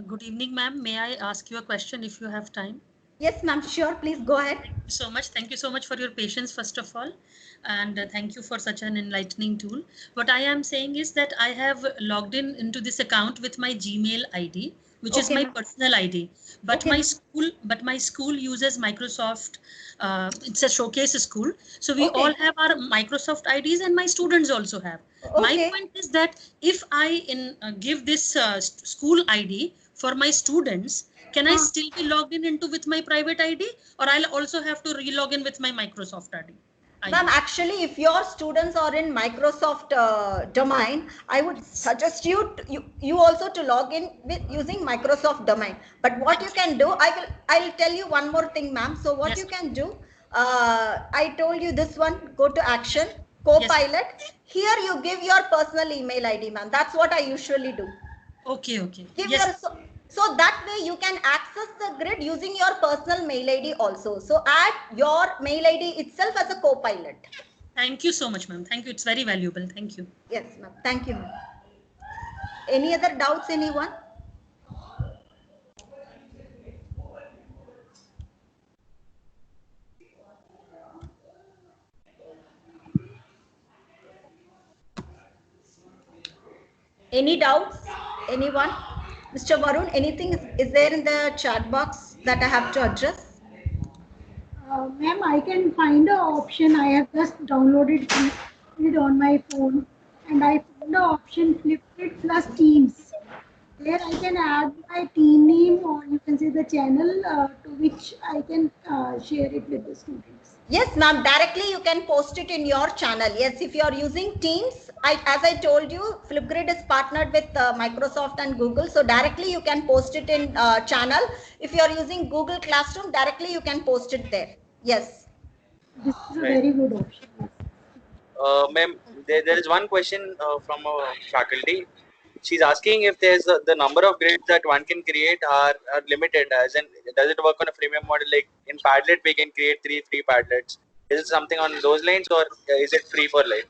Good evening, ma'am. May I ask you a question if you have time? Yes, ma'am, sure. Please go ahead. Thank you so much. Thank you so much for your patience, first of all. And thank you for such an enlightening tool. What I am saying is that I have logged in into this account with my Gmail ID, which is my personal ID. But my school uses Microsoft. It's a showcase school. So we all have our Microsoft IDs and my students also have. My point is that if I give this school ID for my students, can I still be logged in into with my private ID, or I'll also have to re-log in with my Microsoft ID? Ma'am, actually, if your students are in Microsoft domain, I would suggest you also to log in with using Microsoft domain. But what you can do, I'll tell you one more thing, ma'am. So what you can do, I told you this one, go to action, Copilot. Here you give your personal email ID, ma'am. That's what I usually do. Okay. Give your so that way you can access the grid using your personal mail ID also. So add your mail ID itself as a co-pilot. Thank you so much, ma'am. Thank you. It's very valuable. Thank you. Yes, ma'am. Thank you, ma'am. Any other doubts, anyone? Any doubts? Anyone? Mr. Varun, anything is there in the chat box that I have to address? Ma'am, I can find an option. I have just downloaded it on my phone, and I found the option Flipgrid plus Teams. There I can add my team name, or you can say the channel to which I can share it with the students. Yes, ma'am. Directly you can post it in your channel. Yes, if you are using Teams, as I told you, Flipgrid is partnered with Microsoft and Google. So directly you can post it in channel. If you are using Google Classroom, directly you can post it there. Yes. This is a very good option. Ma'am, there is one question from a faculty. She's asking if there's the number of grids that one can create are limited. As in, does it work on a freemium model? Like in Padlet, we can create 3 free Padlets. Is it something on those lines, or is it free for life?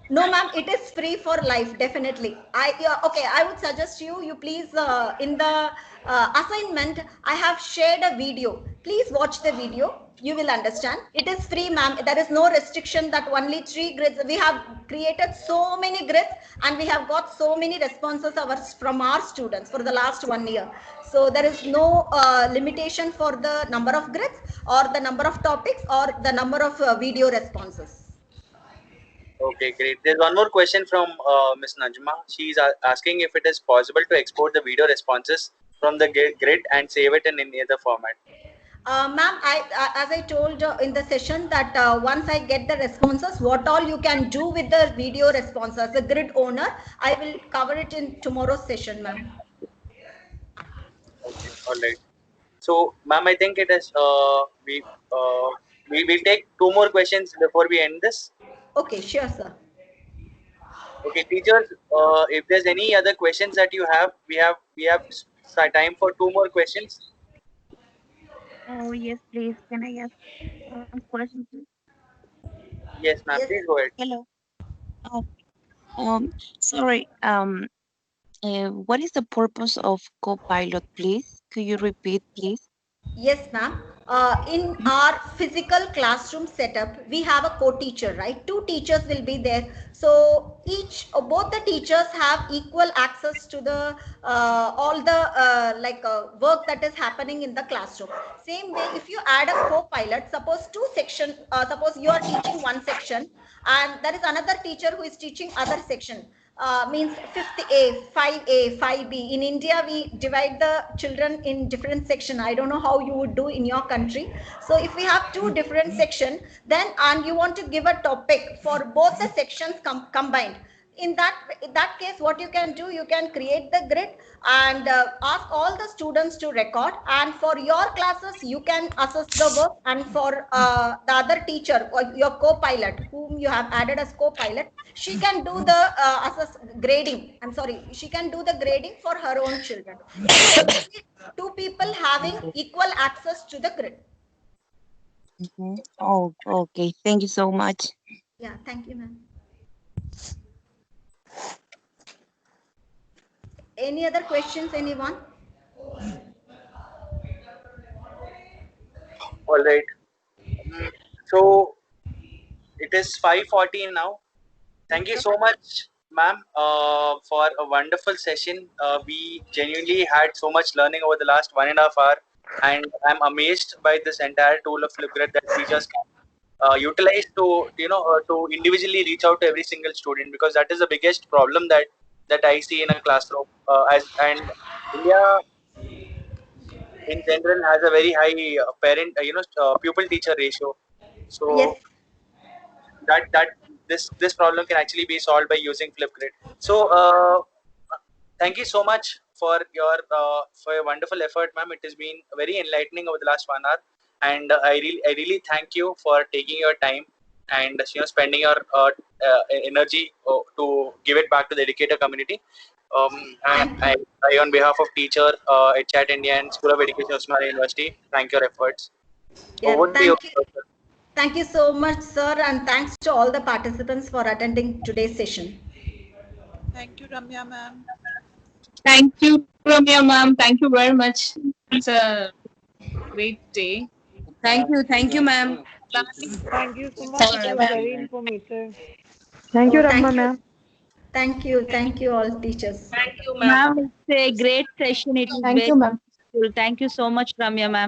No, ma'am, it is free for life, definitely. I would suggest you please, in the assignment, I have shared a video. Please watch the video. You will understand. It is free, ma'am. There is no restriction that only 3 grids. We have created so many grids and we have got so many responses from our students for the last 1 year. So there is no limitation for the number of grids or the number of topics or the number of video responses. Okay, great. There's one more question from Ms. Najma. She's asking if it is possible to export the video responses from the grid and save it in any other format. Ma'am, as I told in the session that once I get the responses, what all you can do with the video responses, as a grid owner, I will cover it in tomorrow's session, ma'am. Okay, all right. So, ma'am, I think it is. We will take 2 more questions before we end this. Okay, sure, sir. Okay, teachers. If there's any other questions that you have, we have time for 2 more questions. Oh yes, please. Can I ask one question? Yes, ma'am. Please go ahead. Hello. Sorry. What is the purpose of Copilot, please? Could you repeat, please? Yes, ma'am. in our physical classroom setup, we have a co-teacher, right? 2 teachers will be there. So both the teachers have equal access to the all the work that is happening in the classroom. Same way, if you add a co-pilot, suppose suppose you are teaching one section and there is another teacher who is teaching other section. Means 5th A, 5A, 5B. In India, we divide the children in different section. I don't know how you would do in your country. So if we have 2 different section, then and you want to give a topic for both the sections combined. In that case, what you can do, you can create the grid and ask all the students to record, and for your classes you can assess the work, and for the other teacher or your co-pilot whom you have added as co-pilot, she can do the grading. I'm sorry, she can do the grading for her own children. So 2 people having equal access to the grid. Oh, okay. Thank you so much. Yeah, thank you, ma'am. Any other questions, anyone? All right. So it is 5:14 now. Thank you so much, ma'am, for a wonderful session. We genuinely had so much learning over the last 1.5 hours, and I'm amazed by this entire tool of Flipgrid that we just can utilize to to individually reach out to every single student, because that is the biggest problem that I see in a classroom. And India in general has a very high pupil teacher ratio. So yes, that this problem can actually be solved by using Flipgrid. So thank you so much for your wonderful effort, ma'am. It has been very enlightening over the last 1 hour, and I really thank you for taking your time and spending your energy to give it back to the educator community. I, on behalf of teacher at Chat India and School of Education, Osmania University, thank your efforts. yeah, Over to you. Thank you so much, sir, and thanks to all the participants for attending today's session. Thank you, Ramya ma'am. Thank you, Ramya ma'am. Thank you very much. It's a great day. Thank you, ma'am. Thank you so much, Thank you, ma'am. ma'am. Very informative. Thank you, Oh, Ramya ma'am. Thank you all teachers. Thank you, ma'am. Ma'am, it's a great session. It is Thank very you, ma'am. useful. Thank you so much, Ramya ma'am.